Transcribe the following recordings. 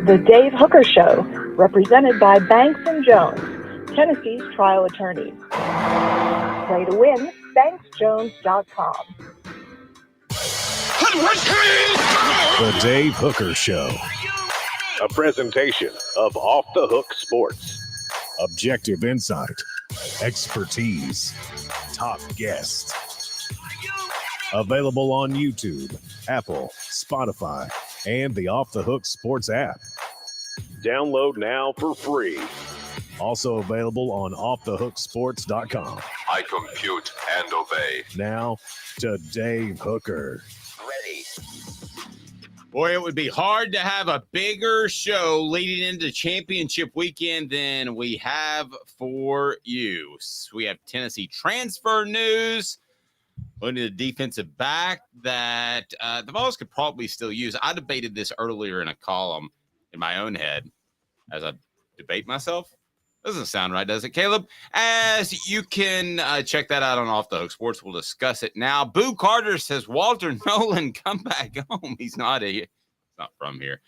The Dave Hooker Show, represented by Banks & Jones, Tennessee's trial attorneys. Play to win, banksjones.com. The Dave Hooker Show. A presentation of Off the Hook Sports. Objective insight, expertise, top guests. Available on YouTube, Apple, Spotify, and the Off the Hook Sports app. Download now for free. Also available on offthehooksports.com. I compute and obey. Now to Dave Hooker. Ready. Boy, it would be hard to have a bigger show leading into championship weekend than we have for you. So we have Tennessee transfer news. Looking at the defensive back that the Vols could probably still use. I debated this earlier in a column in my own head as I debate myself. Doesn't sound right, does it, Caleb? As you can check that out on Off the Hook Sports. We'll discuss it now. Boo Carter says, Walter Nolen, come back home. He's not from here.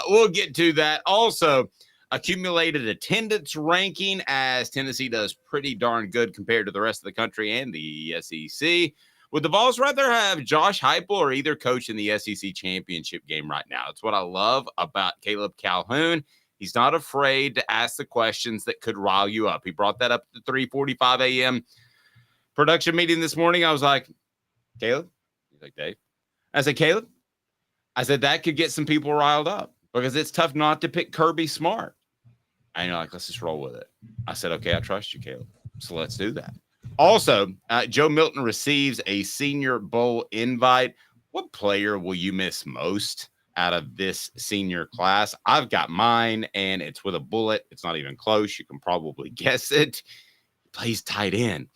We'll get to that. Also, accumulated attendance ranking, as Tennessee does pretty darn good compared to the rest of the country and the SEC. Would the Vols rather have Josh Heupel or either coach in the SEC championship game right now? It's what I love about Caleb Calhoun. He's not afraid to ask the questions that could rile you up. He brought that up at the 3:45 a.m. production meeting this morning. I was like, Caleb? He's like, Dave? I said, Caleb? I said, that could get some people riled up because it's tough not to pick Kirby Smart. And you're like, let's just roll with it. I said, okay, I trust you, Caleb. So let's do that. Also, Joe Milton receives a Senior Bowl invite. What player will you miss most out of this senior class? I've got mine, and it's with a bullet. It's not even close. You can probably guess it. He plays tight end,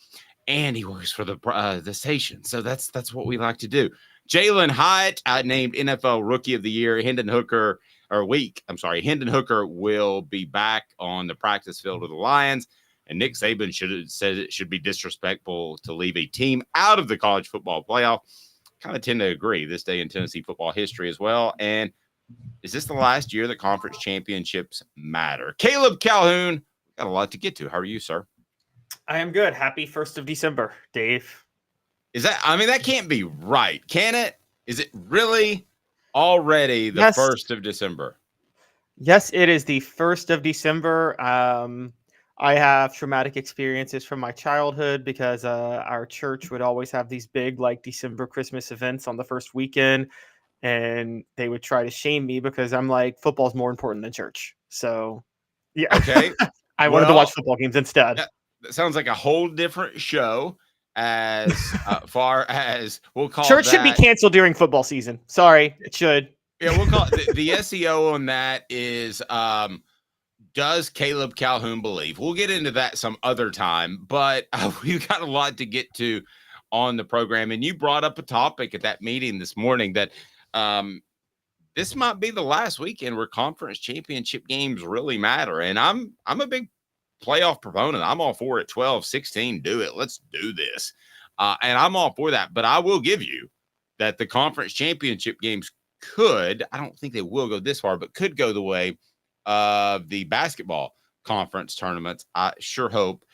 and he works for the station. So that's what we like to do. Jalen Hyatt, named NFL Rookie of the Year. Hendon Hooker will be back on the practice field of the Lions. And Nick Saban said it should be disrespectful to leave a team out of the college football playoff. Kind of tend to agree this day in Tennessee football history as well. And is this the last year that conference championships matter? Caleb Calhoun, got a lot to get to. How are you, sir? I am good. Happy 1st of December, Dave. That can't be right, can it? Is it really already the 1st of December? Yes, it is the 1st of December. I have traumatic experiences from my childhood because our church would always have these big December Christmas events on the first weekend, and they would try to shame me because I'm like, football's more important than church. So, yeah. Okay. I wanted to watch football games instead. That sounds like a whole different show as far as we'll call church should be canceled during football season. Sorry, it should. Yeah, we'll call it the SEO on that is does Caleb Calhoun believe? We'll get into that some other time, but we've got a lot to get to on the program. And you brought up a topic at that meeting this morning that this might be the last weekend where conference championship games really matter. And I'm a big playoff proponent. I'm all for it. 12, 16, do it. Let's do this. And I'm all for that. But I will give you that the conference championship games could, I don't think they will go this far, but could go the way of the basketball conference tournaments. I sure hope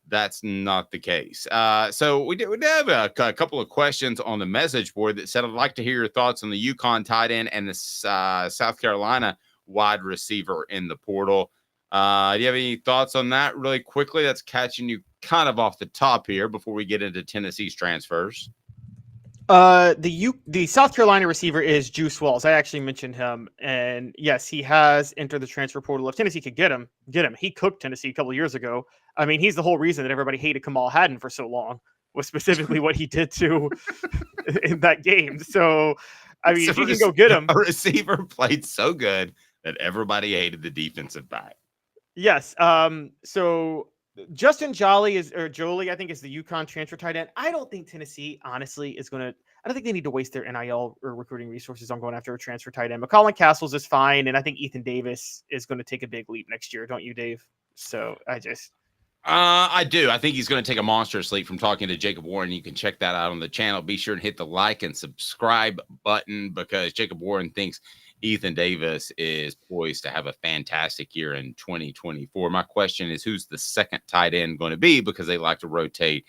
that's not the case. So we did have a couple of questions on the message board that said, I'd like to hear your thoughts on the UConn tight end and the South Carolina wide receiver in the portal. Do you have any thoughts on that really quickly? That's catching you kind of off the top here before we get into Tennessee's transfers. The South Carolina receiver is Juice Walls. I actually mentioned him, and yes, he has entered the transfer portal. If Tennessee could get him. He cooked Tennessee a couple of years ago. I mean, he's the whole reason that everybody hated Kamal Haddon for so long, was specifically what he did to in that game. So, I mean, if you can go get him, a receiver played so good that everybody hated the defensive back. Yes. So Justin Jolie, I think, is the UConn transfer tight end. I don't think Tennessee, honestly, I don't think they need to waste their NIL or recruiting resources on going after a transfer tight end. McCollum Castles is fine, and I think Ethan Davis is going to take a big leap next year. Don't you, Dave? So I do. I think he's going to take a monstrous leap from talking to Jacob Warren. You can check that out on the channel. Be sure to hit the like and subscribe button because Jacob Warren thinks Ethan Davis is poised to have a fantastic year in 2024. My question is, who's the second tight end going to be? Because they like to rotate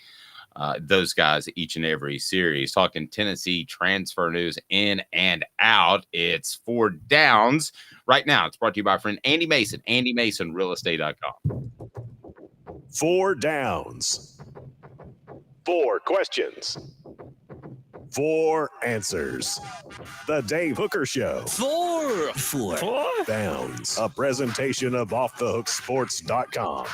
those guys each and every series. Talking Tennessee transfer news in and out. It's 4 downs right now. It's brought to you by our friend Andy Mason, AndyMasonRealEstate.com. 4 downs, 4 questions. 4 answers. The Dave Hooker Show. 4 Downs, a presentation of offthehooksports.com.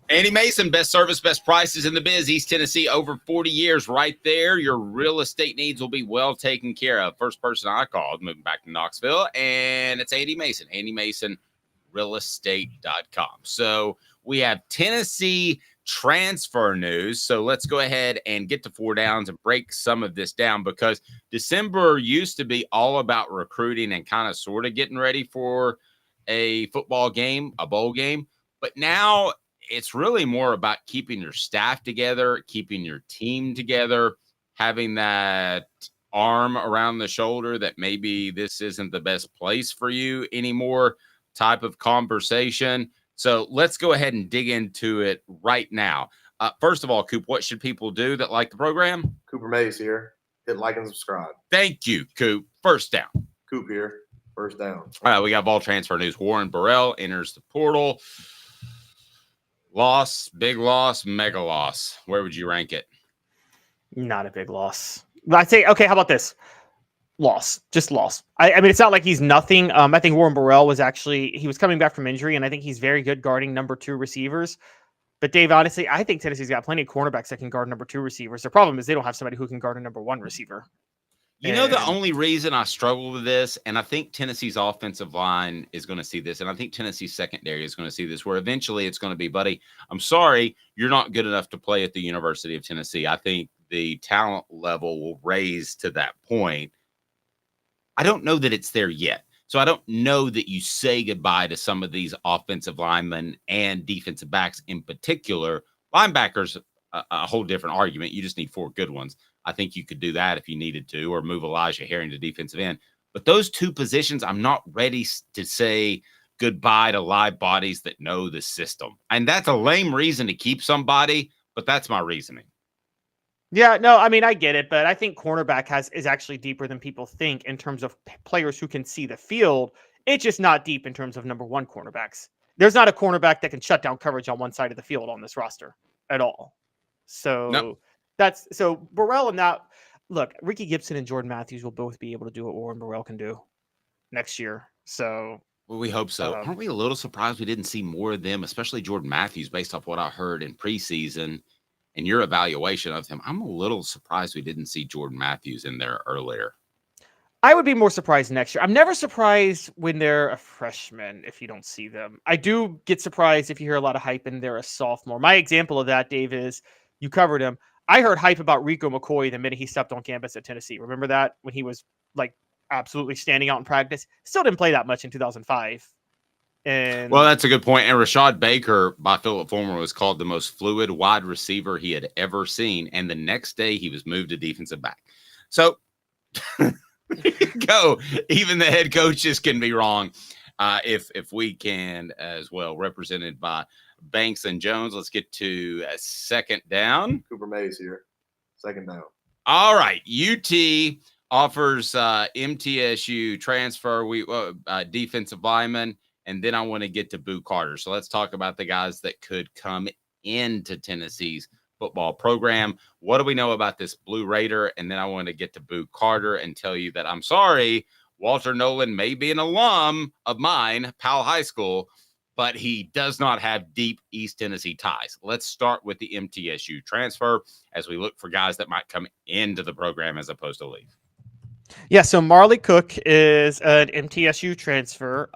Andy Mason, best service, best prices in the biz. East Tennessee, over 40 years right there. Your real estate needs will be well taken care of. First person I called, moving back to Knoxville, and it's Andy Mason, AndyMasonRealEstate.com. So we have Tennessee transfer news. So let's go ahead and get to 4 downs and break some of this down because December used to be all about recruiting and kind of sort of getting ready for a football game, a bowl game. But now it's really more about keeping your staff together, keeping your team together, having that arm around the shoulder that maybe this isn't the best place for you anymore type of conversation. So let's go ahead and dig into it right now. First of all, Coop, what should people do that like the program? Cooper Mays here. Hit like and subscribe. Thank you, Coop. First down. Coop here. First down. All right, we got Vol transfer news. Warren Burrell enters the portal. Loss, big loss, mega loss. Where would you rank it? Not a big loss. I'd say, okay, how about this? Loss. Just loss. I mean, it's not like he's nothing. I think Warren Burrell was coming back from injury, and I think he's very good guarding number 2 receivers. But Dave, honestly, I think Tennessee's got plenty of cornerbacks that can guard number 2 receivers. The problem is they don't have somebody who can guard a number 1 receiver. You know, the only reason I struggle with this, and I think Tennessee's offensive line is going to see this, and I think Tennessee's secondary is going to see this, where eventually it's going to be, buddy, I'm sorry, you're not good enough to play at the University of Tennessee. I think the talent level will raise to that point. I don't know that it's there yet. So I don't know that you say goodbye to some of these offensive linemen and defensive backs in particular. Linebackers, a whole different argument. You just need 4 good ones. I think you could do that if you needed to, or move Elijah Herring to defensive end. But those 2 positions, I'm not ready to say goodbye to live bodies that know the system. And that's a lame reason to keep somebody, but that's my reasoning. Yeah, no, I mean, I get it, but I think cornerback is actually deeper than people think in terms of players who can see the field. It's just not deep in terms of number 1 cornerbacks. There's not a cornerback that can shut down coverage on one side of the field on this roster at all. So no. So Burrell and that, look, Ricky Gibson and Jordan Matthews will both be able to do what Warren Burrell can do next year. So well, we hope so. Aren't we a little surprised we didn't see more of them, especially Jordan Matthews, based off what I heard in preseason and your evaluation of him? I'm a little surprised we didn't see Jordan Matthews in there earlier. I would be more surprised next year. I'm never surprised when they're a freshman if you don't see them. I do get surprised if you hear a lot of hype and they're a sophomore. My example of that, Dave, is you covered him. I heard hype about Rico McCoy the minute he stepped on campus at Tennessee. Remember that? When he was like absolutely standing out in practice. Still didn't play that much in 2005. And well, that's a good point. And Rashad Baker by Philip Fulmer was called the most fluid wide receiver he had ever seen. And the next day he was moved to defensive back. So go. Even the head coaches can be wrong. If we can as well. Represented by Banks and Jones. Let's get to a second down. Cooper Mays here. Second down. All right. UT offers MTSU transfer defensive lineman. And then I want to get to Boo Carter. So let's talk about the guys that could come into Tennessee's football program. What do we know about this Blue Raider? And then I want to get to Boo Carter and tell you that I'm sorry, Walter Nolen may be an alum of mine, Powell High School, but he does not have deep East Tennessee ties. Let's start with the MTSU transfer as we look for guys that might come into the program as opposed to leave. Yeah, so Marley Cook is an MTSU transfer.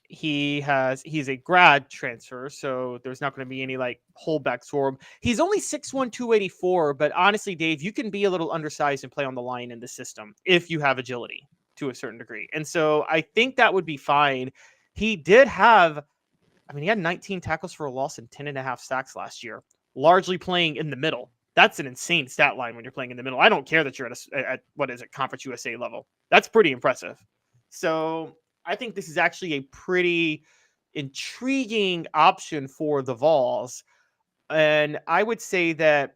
He's a grad transfer, so there's not going to be any like holdbacks for him. He's only 6'1", 284, but honestly, Dave, you can be a little undersized and play on the line in the system if you have agility to a certain degree. And so I think that would be fine. He did have I mean, he had 19 tackles for a loss and 10.5 sacks last year, largely playing in the middle. That's an insane stat line when you're playing in the middle. I don't care that you're at what is it, Conference USA level. That's pretty impressive. So I think this is actually a pretty intriguing option for the Vols. And I would say that,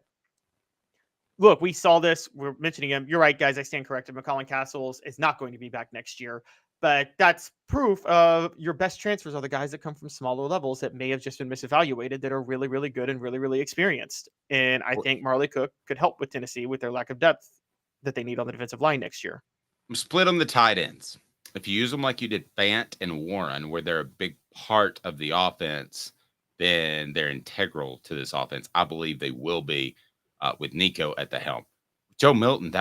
look, we saw this. We're mentioning him. You're right, guys. I stand corrected. McCollum Castles is not going to be back next year. But that's proof of your best transfers are the guys that come from smaller levels that may have just been misevaluated that are really, really good and really, really experienced. And I think Marley Cook could help with Tennessee with their lack of depth that they need on the defensive line next year. Split them the tight ends. If you use them like you did Fant and Warren, where they're a big part of the offense, then they're integral to this offense. I believe they will be with Nico at the helm. Joe Milton,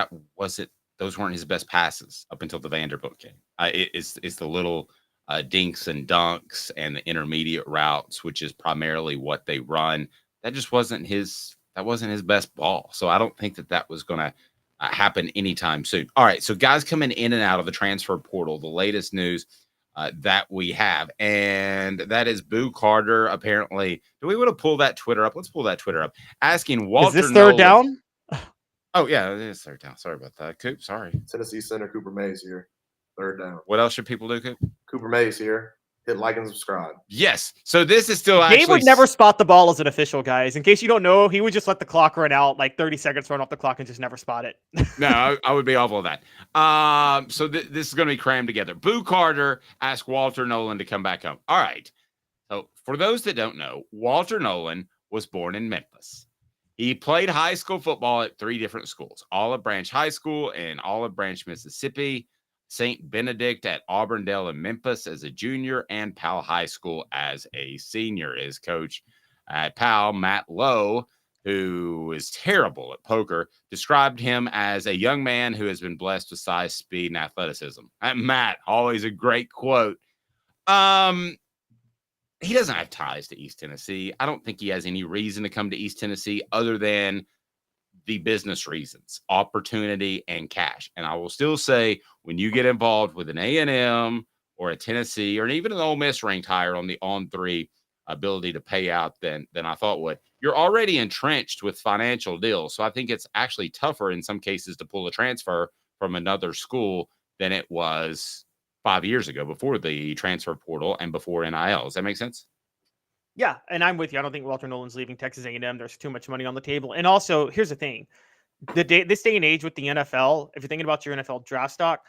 those weren't his best passes up until the Vanderbilt game. It's the little dinks and dunks and the intermediate routes, which is primarily what they run. That just wasn't his best ball. So I don't think that was going to happen anytime soon. All right, so guys coming in and out of the transfer portal, the latest news that we have, and that is Boo Carter. Apparently, do we want to pull that Twitter up? Let's pull that Twitter up. Asking Walter. Is this third Nolen, down? Oh, yeah, it is third down. Sorry about that, Coop. Sorry. Tennessee center Cooper Mays here. Third down. What else should people do, Coop? Cooper Mays here. Hit like and subscribe. Yes. So this is still Dave actually. would never spot the ball as an official, guys. In case you don't know, he would just let the clock run out, like 30 seconds run off the clock and just never spot it. No, I would be awful at that. So this is going to be crammed together. Boo Carter asked Walter Nolen to come back home. All right. So for those that don't know, Walter Nolen was born in Memphis. He played high school football at 3 different schools: Olive Branch High School in Olive Branch, Mississippi, St. Benedict at Auburndale in Memphis as a junior, and Powell High School as a senior. His coach at Powell, Matt Lowe, who is terrible at poker, described him as a young man who has been blessed with size, speed, and athleticism. Matt, always a great quote. He doesn't have ties to East Tennessee. I don't think he has any reason to come to East Tennessee other than the business reasons, opportunity, and cash. And I will still say, when you get involved with an A&M or a Tennessee or even an Ole Miss ranked higher on the on-3 ability to pay out than I thought would, you're already entrenched with financial deals. So I think it's actually tougher in some cases to pull a transfer from another school than it was 5 years ago, before the transfer portal and before NIL. Does that make sense? Yeah, and I'm with you. I don't think Walter Nolen's leaving Texas A&M. There's too much money on the table. And also, here's the thing. This day and age with the NFL, if you're thinking about your NFL draft stock,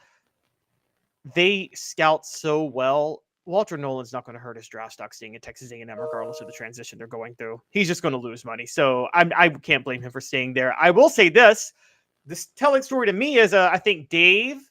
they scout so well. Walter Nolen's not going to hurt his draft stock staying at Texas A&M regardless of the transition they're going through. He's just going to lose money. So I can't blame him for staying there. I will say this telling story to me is, I think Dave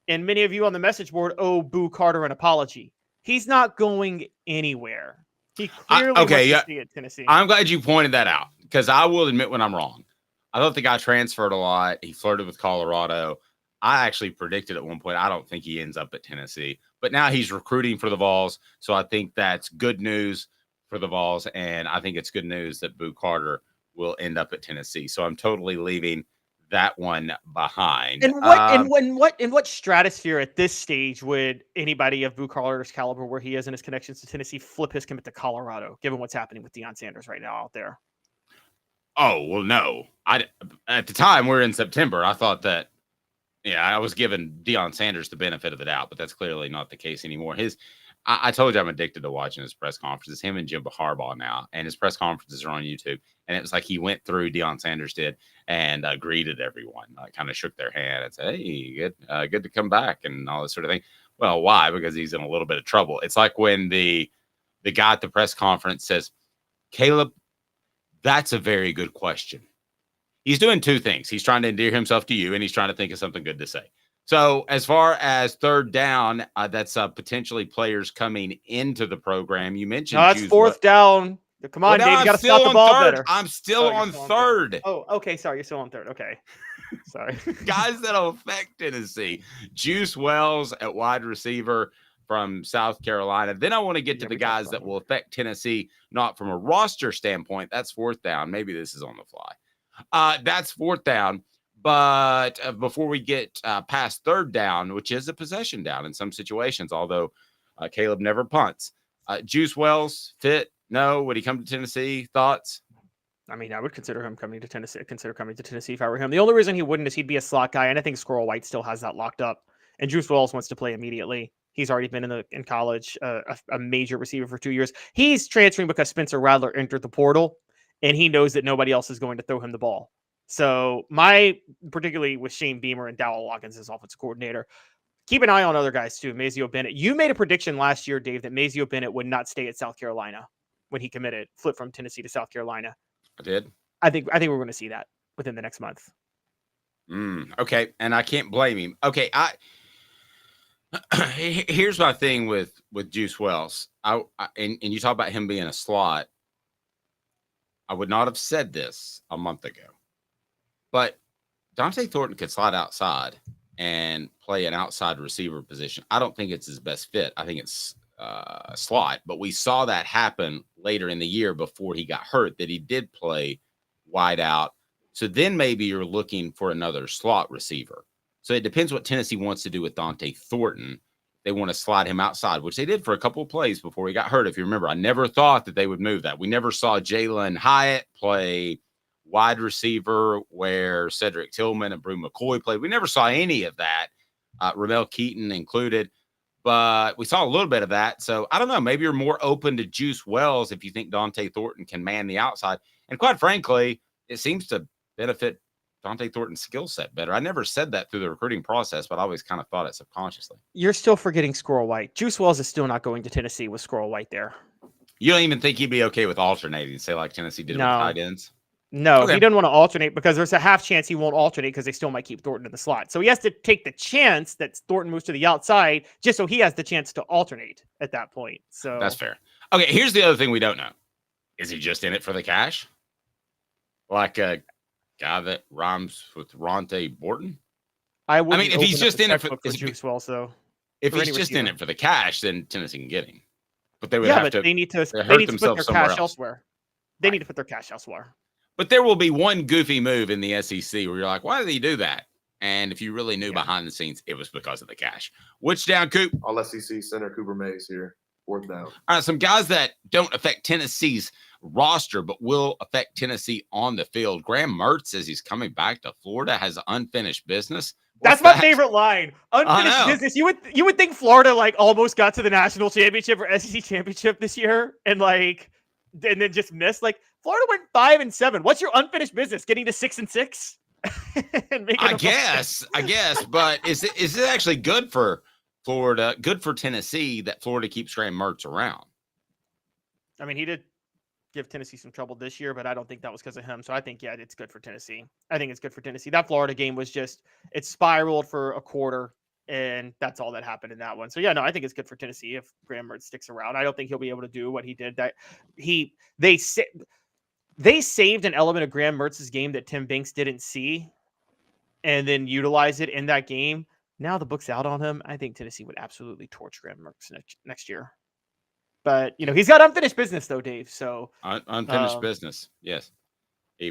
and many of you on the message board owe Boo Carter an apology. He's not going anywhere. He clearly wants to stay at Tennessee. I'm glad you pointed that out, because I will admit when I'm wrong. I thought the guy transferred a lot. He flirted with Colorado. I actually predicted at one point I don't think he ends up at Tennessee. But now he's recruiting for the Vols, so I think that's good news for the Vols, and I think it's good news that Boo Carter will end up at Tennessee. So I'm totally leaving that one behind. And what stratosphere at this stage would anybody of Boo Carter's caliber, where he is in his connections to Tennessee, flip his commit to Colorado, given what's happening with Deion Sanders right now out there? Oh, well, no. At the time, we're in September. I thought that, I was giving Deion Sanders the benefit of the doubt, but that's clearly not the case anymore. I told you I'm addicted to watching his press conferences. Him and Jim Harbaugh now, and his press conferences are on YouTube. And it was like he went through, Deion Sanders did, and greeted everyone, kind of shook their hand and said, "Hey, good to come back," and all this sort of thing. Well, why? Because he's in a little bit of trouble. It's like when the guy at the press conference says, "Caleb, that's a very good question." He's doing two things. He's trying to endear himself to you, and he's trying to think of something good to say. So as far as third down, that's potentially players coming into the program. You mentioned that's fourth down. Come on, Dave. You got to stop the ball better. I'm still on third. Oh, okay. Sorry. You're still on third. Okay. Sorry. Guys that'll affect Tennessee. Juice Wells at wide receiver from South Carolina. Then I want to get to the guys that will affect Tennessee, not from a roster standpoint. That's fourth down. Maybe this is on the fly. That's fourth down. But before we get past third down, which is a possession down in some situations, although Caleb never punts, Juice Wells, fit? No. Would he come to Tennessee? Thoughts? I mean, I would consider coming to Tennessee if I were him. The only reason he wouldn't is he'd be a slot guy, and I think Squirrel White still has that locked up. And Juice Wells wants to play immediately. He's already been in college, a major receiver for 2 years. He's transferring because Spencer Rattler entered the portal, and he knows that nobody else is going to throw him the ball. So particularly with Shane Beamer and Dowell Watkins as offensive coordinator, keep an eye on other guys too. Mazio Bennett. You made a prediction last year, Dave, that Mazio Bennett would not stay at South Carolina when he committed, flipped from Tennessee to South Carolina. I did. I think we're going to see that within the next month. Okay, and I can't blame him. Okay, here's my thing with Juice Wells. And you talk about him being a slot. I would not have said this a month ago, but Dante Thornton could slide outside and play an outside receiver position. I don't think it's his best fit. I think it's slot, but we saw that happen later in the year before he got hurt, that he did play wide out. So then maybe you're looking for another slot receiver. So it depends what Tennessee wants to do with Dante Thornton. They want to slide him outside, which they did for a couple of plays before he got hurt. If you remember, I never thought that they would move that. We never saw Jalen Hyatt play wide receiver where Cedric Tillman and Brew McCoy played. We never saw any of that, Ramel Keaton included. But we saw a little bit of that. So I don't know. Maybe you're more open to Juice Wells if you think Dante Thornton can man the outside. And quite frankly, it seems to benefit Dante Thornton's skill set better. I never said that through the recruiting process, but I always kind of thought it subconsciously. You're still forgetting Squirrel White. Juice Wells is still not going to Tennessee with Squirrel White there. You don't even think he'd be okay with alternating, say like Tennessee did with tight ends? No, Okay. He doesn't want to alternate because there's a half chance he won't alternate because they still might keep Thornton in the slot. So he has to take the chance that Thornton moves to the outside just so he has the chance to alternate at that point. So That's fair. Okay, here's the other thing we don't know. Is he just in it for the cash? Like a guy that rhymes with Ronte Borton? I mean, if he's just in it for Juice Wells, though. If he's just in it for the cash, then Tennessee can get him. But they would have to. They need to hurt put their themselves cash else. elsewhere. They need to put their cash elsewhere. But there will be one goofy move in the SEC where you're like, why did he do that? And if you really knew behind the scenes, it was because of the cash. Which down, Coop? All SEC center Cooper Mays here. 4th down. All right, some guys that don't affect Tennessee's roster, but will affect Tennessee on the field. Graham Mertz says he's coming back to Florida, has unfinished business. That's my favorite line. Unfinished business. You would think Florida almost got to the national championship or SEC championship this year and then just missed. Florida went 5-7. What's your unfinished business? Getting to 6-6? I guess, but is it actually good for Florida, good for Tennessee that Florida keeps Graham Mertz around? I mean, he did give Tennessee some trouble this year, but I don't think that was because of him. So I think, it's good for Tennessee. I think it's good for Tennessee. That Florida game was it spiraled for a quarter, and that's all that happened in that one. So, I think it's good for Tennessee if Graham Mertz sticks around. I don't think he'll be able to do what he did. They saved an element of Graham Mertz's game that Tim Banks didn't see and then utilize it in that game. Now the book's out on him. I think Tennessee would absolutely torch Graham Mertz next year. But, he's got unfinished business, though, Dave. So unfinished business, yes. He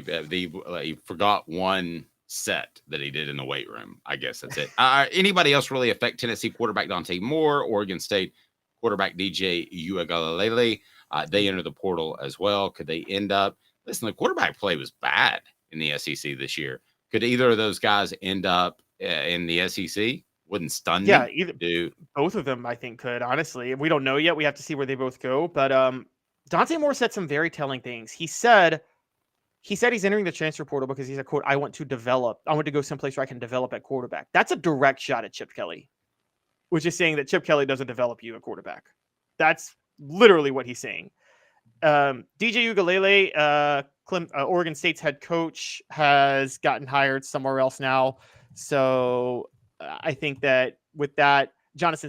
forgot one set that he did in the weight room. I guess that's it. Anybody else really affect Tennessee quarterback Dante Moore, Oregon State quarterback DJ Uiagalelei? They enter the portal as well. Could they end up? Listen, the quarterback play was bad in the SEC this year. Could either of those guys end up in the SEC? Wouldn't stun me. Yeah, both of them, I think, could. Honestly, we don't know yet. We have to see where they both go. But Dante Moore said some very telling things. He said he's entering the transfer portal because he's quote, I want to go someplace where I can develop at quarterback. That's a direct shot at Chip Kelly, which is saying that Chip Kelly doesn't develop you at quarterback. That's literally what he's saying. DJ Uiagalelei, Oregon State's head coach, has gotten hired somewhere else now. So I think that with that, Jonathan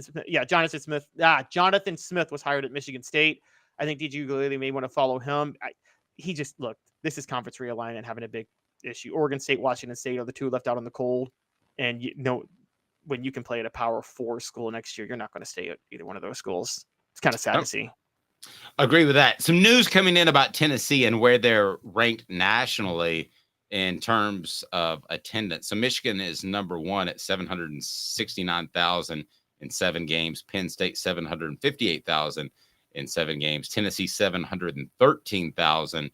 Smith was hired at Michigan State. I think DJ Uiagalelei may want to follow him. This is conference realignment having a big issue. Oregon State, Washington State are the two left out in the cold. And when you can play at a Power 4 school next year, you're not going to stay at either one of those schools. It's kind of sad to see. Agree with that. Some news coming in about Tennessee and where they're ranked nationally in terms of attendance. So Michigan is number 1 at 769,000 in 7 games. Penn State 758,000 in 7 games. Tennessee 713,000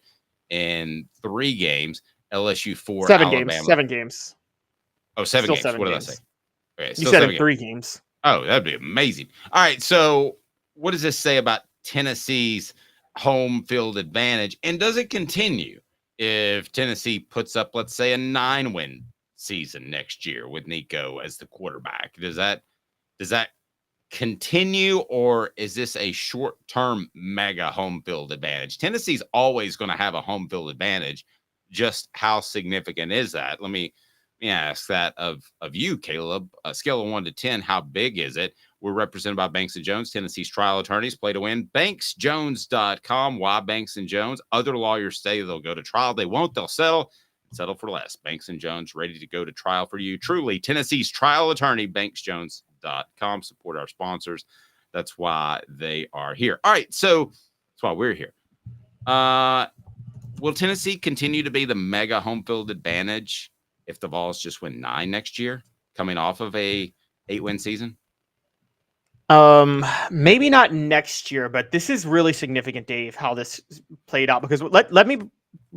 in 3 games. LSU 4. 7 Alabama. games. 7 games. Oh, 7 Still games. 7 What did I games. say? Okay, You still said 7 in games. 3 games. Oh, that'd be amazing. All right, so what does this say about Tennessee's home field advantage? And does it continue if Tennessee puts up, let's say, a 9-win season next year with Nico as the quarterback? Does that continue, or is this a short-term mega home field advantage? Tennessee's always going to have a home field advantage. Just how significant is that? Let me ask that of you, Caleb. A scale of 1 to 10, how big is it? We're represented by Banks & Jones, Tennessee's trial attorneys. Play to win. BanksJones.com. Why Banks & Jones? Other lawyers say they'll go to trial. They won't. They'll settle for less. Banks & Jones, ready to go to trial for you. Truly, Tennessee's trial attorney, BanksJones.com. Support our sponsors. That's why they are here. All right, so that's why we're here. Will Tennessee continue to be the mega home field advantage if the Vols just win 9 next year, coming off of a 8-win season? Maybe not next year, but this is really significant, Dave, how this played out, because let me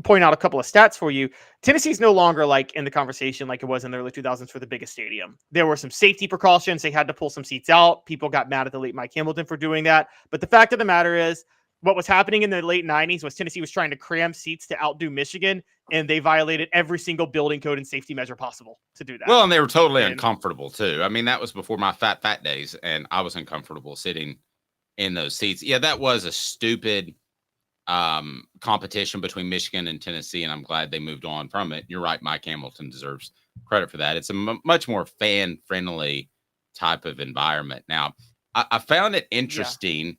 point out a couple of stats for you. Tennessee's no longer like in the conversation like it was in the early 2000s for the biggest stadium. There were some safety precautions. They had to pull some seats out. People got mad at the late Mike Hamilton for doing that. But the fact of the matter is, what was happening in the late 90s was Tennessee was trying to cram seats to outdo Michigan, and they violated every single building code and safety measure possible to do that. Well, and they were totally uncomfortable too. I mean, that was before my fat days, and I was uncomfortable sitting in those seats. Yeah, that was a stupid competition between Michigan and Tennessee, and I'm glad they moved on from it. You're right, Mike Hamilton deserves credit for that. It's a much more fan-friendly type of environment. Now, I found it interesting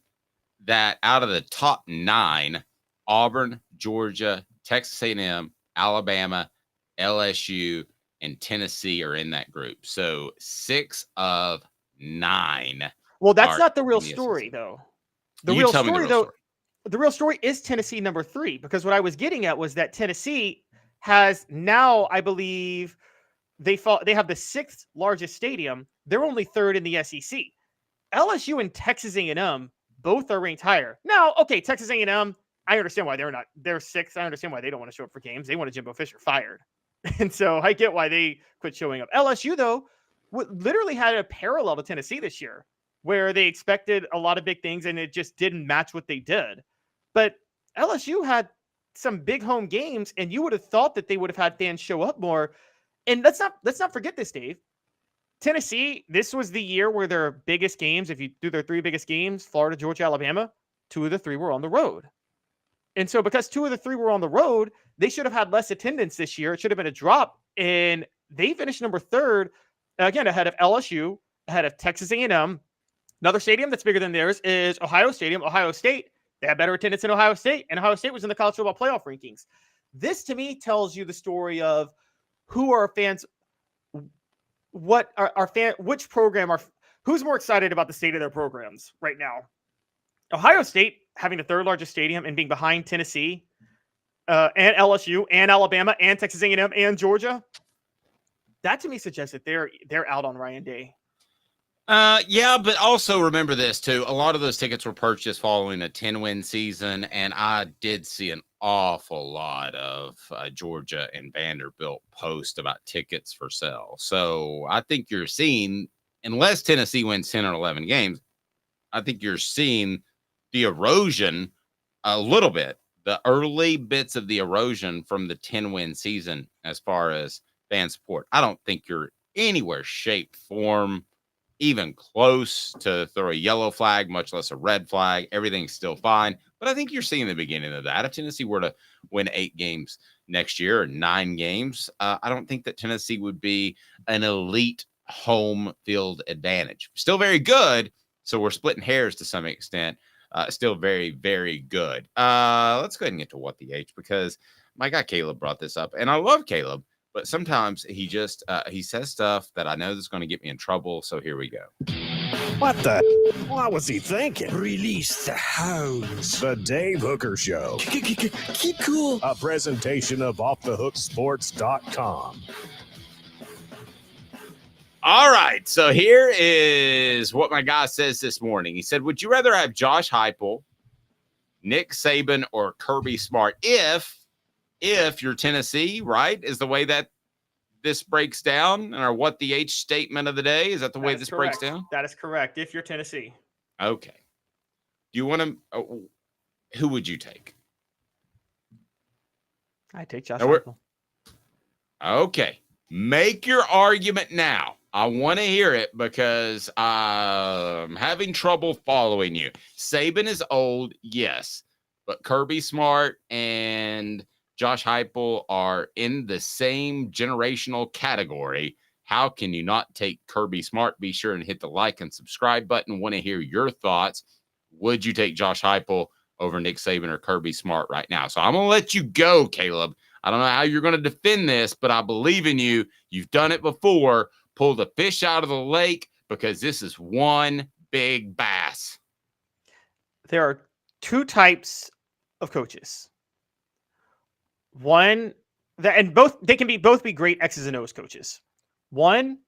that out of the top 9, Auburn, Georgia, Texas A&M, Alabama, LSU, and Tennessee are in that group. So 6 of 9. Well, that's not the real story, though. The real story is Tennessee number 3, because what I was getting at was that Tennessee has now, I believe, they have the 6th largest stadium. They're only 3rd in the SEC. LSU and Texas A&M both are ranked higher. Now, okay, Texas A&M, I understand why they're 6th. I understand why they don't want to show up for games. They wanted Jimbo Fisher fired. And so I get why they quit showing up. LSU, though, literally had a parallel to Tennessee this year, where they expected a lot of big things and it just didn't match what they did. But LSU had some big home games, and you would have thought that they would have had fans show up more. And let's not forget this, Dave. Tennessee, this was the year where their biggest games, if you do their 3 biggest games, Florida, Georgia, Alabama, 2 of the 3 were on the road. And so because 2 of the 3 were on the road, they should have had less attendance this year. It should have been a drop. And they finished number 3rd, again, ahead of LSU, ahead of Texas A&M. Another stadium that's bigger than theirs is Ohio Stadium. Ohio State, they had better attendance in Ohio State, and Ohio State was in the college football playoff rankings. This, to me, tells you the story of who are fans, which program who's more excited about the state of their programs right now. Ohio State having the 3rd largest stadium and being behind Tennessee and LSU and Alabama and Texas A&M and Georgia. That to me suggests that they're out on Ryan Day. Yeah, but also remember this too. A lot of those tickets were purchased following a 10-win season, and I did see an awful lot of Georgia and Vanderbilt post about tickets for sale. So I think you're seeing, unless Tennessee wins 10 or 11 games, I think you're seeing the erosion a little bit, the early bits of the erosion from the 10-win season as far as fan support. I don't think you're anywhere, shape, form, even close to throw a yellow flag, much less a red flag. Everything's still fine. But I think you're seeing the beginning of that. If Tennessee were to win 8 games next year or 9 games, I don't think that Tennessee would be an elite home field advantage. Still very good. So we're splitting hairs to some extent. Still very, very good. Let's go ahead and get to what the H, because my guy Caleb brought this up, and I love Caleb, but sometimes he just he says stuff that I know that's going to get me in trouble. So here we go. What the? What was he thinking? Release the hounds. The Dave Hooker Show. Keep cool. A presentation of offthehooksports.com. All right, so here is what my guy says this morning. He said, would you rather have Josh Heupel Nick Saban or Kirby Smart? If you're Tennessee, right, is the way that this breaks down, or what the H statement of the day is that the way this breaks down? That is correct. If you're Tennessee. Okay. Do you want to? Who would you take? I take Josh Heupel. Okay. Make your argument now. I want to hear it because I'm having trouble following you. Saban is old, yes, but Kirby Smart and Josh Heupel are in the same generational category. How can you not take Kirby Smart? Be sure and hit the like and subscribe button. Want to hear your thoughts. Would you take Josh Heupel over Nick Saban or Kirby Smart right now? So I'm going to let you go, Caleb. I don't know how you're going to defend this, but I believe in you. You've done it before. Pull the fish out of the lake, because this is one big bass. There are two types of coaches. One that, and they can both be great X's and O's coaches. One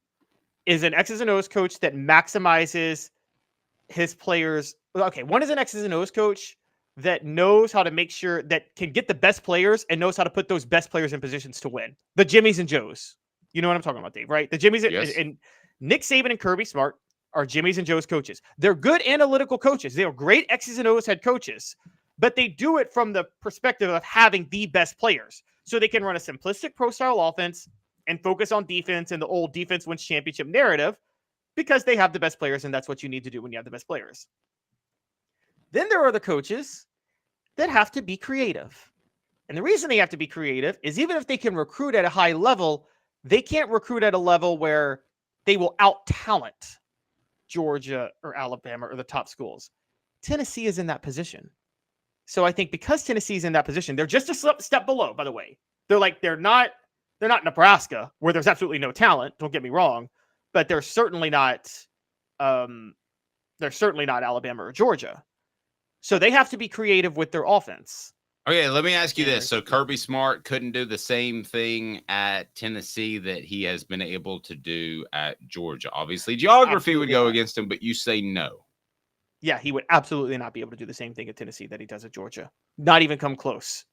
is an X's and O's coach that maximizes his players. Okay, one is an X's and O's coach that knows how to make sure that can get the best players and knows how to put those best players in positions to win. The Jimmies and Joes. You know what I'm talking about, Dave, right? The Jimmies and Nick Saban and Kirby Smart are Jimmy's and Joe's coaches. They're good analytical coaches. They are great X's and O's head coaches, but they do it from the perspective of having the best players. So they can run a simplistic pro-style offense and focus on defense and the old defense wins championship narrative, because they have the best players, and that's what you need to do when you have the best players. Then there are the coaches that have to be creative. And the reason they have to be creative is even if they can recruit at a high level, they can't recruit at a level where they will out-talent Georgia or Alabama or the top schools. Tennessee is in that position. So I think because Tennessee is in that position, they're just a step below, by the way. They're not Nebraska, where there's absolutely no talent, don't get me wrong, but they're certainly not Alabama or Georgia. So they have to be creative with their offense. Okay, let me ask you this. So Kirby Smart couldn't do the same thing at Tennessee that he has been able to do at Georgia. Obviously, geography would go against him, but you say no. Yeah, he would absolutely not be able to do the same thing at Tennessee that he does at Georgia. Not even come close.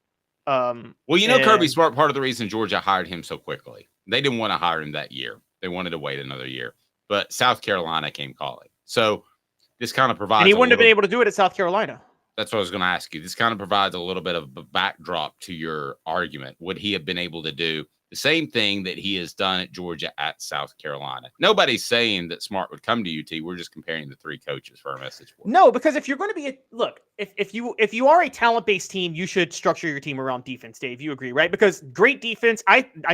Kirby Smart, part of the reason Georgia hired him so quickly, they didn't want to hire him that year. They wanted to wait another year. But South Carolina came calling. So this kind of provides... And he wouldn't have been able to do it at South Carolina. That's what I was going to ask you. This kind of provides a little bit of a backdrop to your argument. Would he have been able to do the same thing that he has done at Georgia at South Carolina? Nobody's saying that Smart would come to UT. We're just comparing the three coaches for our message board. No, because if you're going to be if you are a talent-based team, you should structure your team around defense, Dave. You agree, right? Because great defense,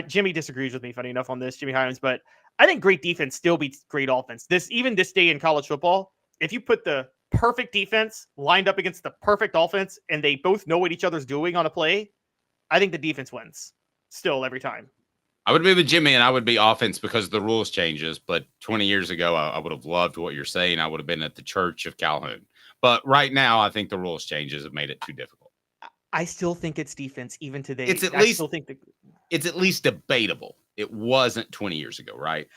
Jimmy disagrees with me, funny enough, on this, Jimmy Hyams, but I think great defense still beats great offense. Even this day in college football, if you put the perfect defense lined up against the perfect offense and they both know what each other's doing on a play, I think the defense wins still every time. I would be with Jimmy, and I would be offense because the rules changes. But 20 years ago, I would have loved what you're saying. I would have been at the church of Calhoun. But right now, I think the rules changes have made it too difficult. I still think it's defense even today. It's at least debatable. It wasn't 20 years ago, right?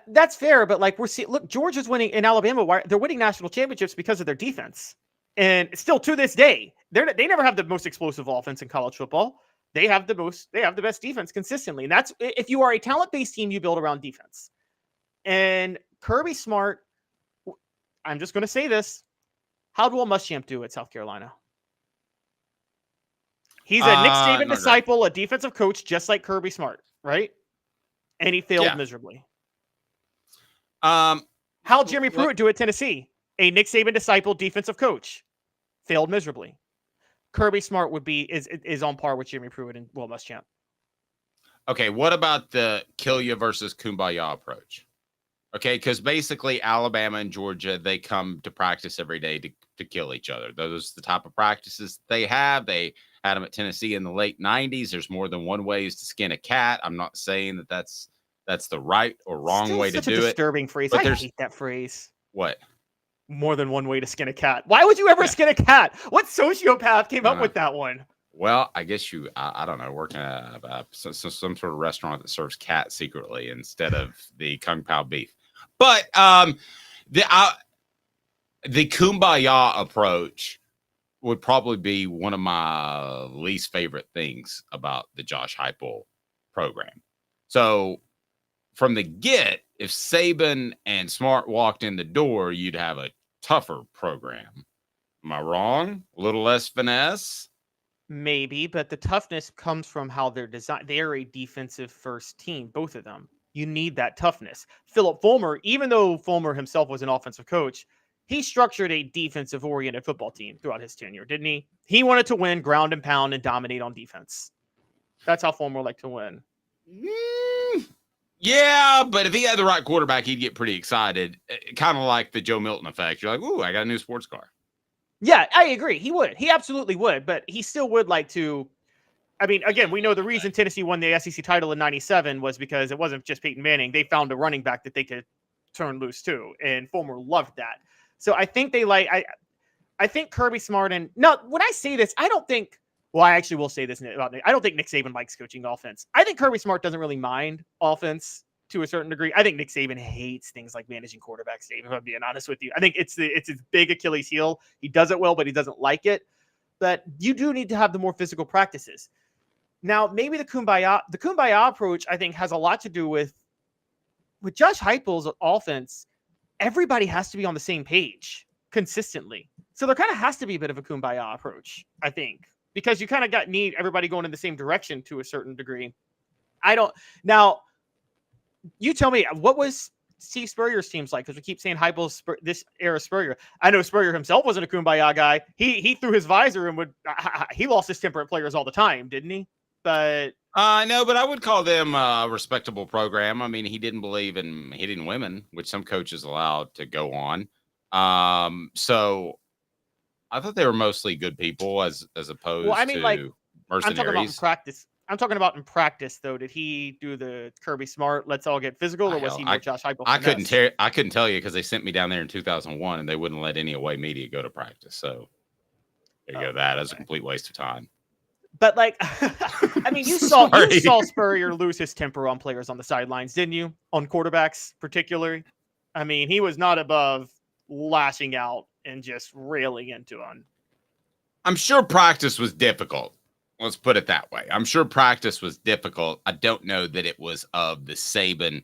That's fair, but like look, Georgia's winning in Alabama. They're winning national championships because of their defense, and still to this day, they never have the most explosive offense in college football. They have the best defense consistently, and that's if you are a talent-based team, you build around defense. And Kirby Smart, I'm just going to say this: how will Muschamp do at South Carolina? He's a Nick Saban disciple, a defensive coach, just like Kirby Smart, right? And he failed miserably. How'd Jeremy Pruitt do at Tennessee? A Nick Saban disciple, defensive coach, failed miserably. Kirby Smart is on par with Jeremy Pruitt and Will Muschamp. Okay, what about the kill you versus kumbaya approach? Okay, because basically Alabama and Georgia, they come to practice every day to kill each other. Those are the type of practices they have. They had them at Tennessee in the late 90s. There's more than one ways to skin a cat. I'm not saying that that's the right or wrong way to do it. Such a disturbing phrase. I hate that phrase. What? More than one way to skin a cat. Why would you ever skin a cat? What sociopath came up with that one? Well, I guess I don't know, working at some sort of restaurant that serves cat secretly instead of the Kung Pao beef. But the kumbaya approach would probably be one of my least favorite things about the Josh Heupel program. So from the get, if Saban and Smart walked in the door, you'd have a tougher program. Am I wrong? A little less finesse? Maybe, but the toughness comes from how they're designed. They are a defensive first team, both of them. You need that toughness. Philip Fulmer, even though Fulmer himself was an offensive coach, he structured a defensive oriented football team throughout his tenure, didn't he? He wanted to win ground and pound and dominate on defense. That's how Fulmer liked to win. Yeah, but if he had the right quarterback, he'd get pretty excited. Kind of like the Joe Milton effect. You're like, ooh, I got a new sports car. Yeah, I agree. He would. He absolutely would. But he still would like to. I mean, again, we know the reason Tennessee won the SEC title in '97 was because it wasn't just Peyton Manning. They found a running back that they could turn loose too, and Fulmer loved that. So I think they like. I think Kirby Smart and no. When I say this, I don't think. Well, I actually will say this about Nick. I don't think Nick Saban likes coaching offense. I think Kirby Smart doesn't really mind offense to a certain degree. I think Nick Saban hates things like managing quarterbacks, Dave, if I'm being honest with you. I think it's his big Achilles heel. He does it well, but he doesn't like it. But you do need to have the more physical practices. Now, maybe the kumbaya approach, I think, has a lot to do with Josh Heupel's offense. Everybody has to be on the same page consistently. So there kind of has to be a bit of a kumbaya approach, I think, because you kind of need everybody going in the same direction to a certain degree. Now, you tell me, what was Steve Spurrier's teams like? Because we keep saying Heupel's this era Spurrier. I know Spurrier himself wasn't a kumbaya guy. He threw his visor and he lost his temper at players all the time, didn't he? But no, but I would call them a respectable program. I mean, he didn't believe in hitting women, which some coaches allowed to go on. So I thought they were mostly good people as opposed to mercenaries. I'm talking about in practice. I'm talking about in practice, though. Did he do the Kirby Smart, let's all get physical, or was he more Josh Heupel? I couldn't tell you because they sent me down there in 2001 and they wouldn't let any away media go to practice. So there you go. That is a complete waste of time. But like, I mean, you saw Spurrier lose his temper on players on the sidelines, didn't you? On quarterbacks, particularly. I mean, he was not above lashing out and just railing into them. I'm sure practice was difficult. Let's put it that way. I'm sure practice was difficult. I don't know that it was of the Saban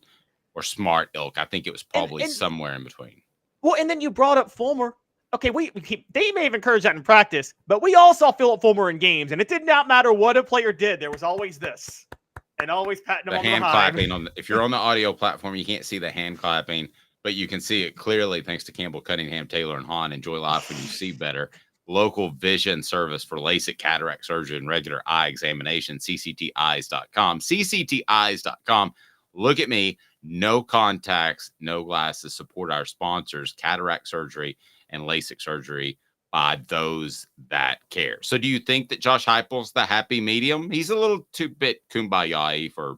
or Smart ilk. I think it was probably somewhere in between. Well, and then you brought up Fulmer. Okay, they may have encouraged that in practice, but we all saw Philip Fulmer in games, and it did not matter what a player did. There was always this, and always patting him on the hand behind. clapping. If you're on the audio platform, you can't see the hand clapping, but you can see it clearly thanks to Campbell, Cunningham, Taylor, and Hahn. Enjoy life when you see better. Local vision service for LASIK, cataract surgery, and regular eye examination, ccteyes.com. ccteyes.com. Look at me. No contacts, no glasses. Support our sponsors, cataract surgery and LASIK surgery by those that care. So do you think that Josh Heupel's the happy medium? He's a little too bit kumbaya for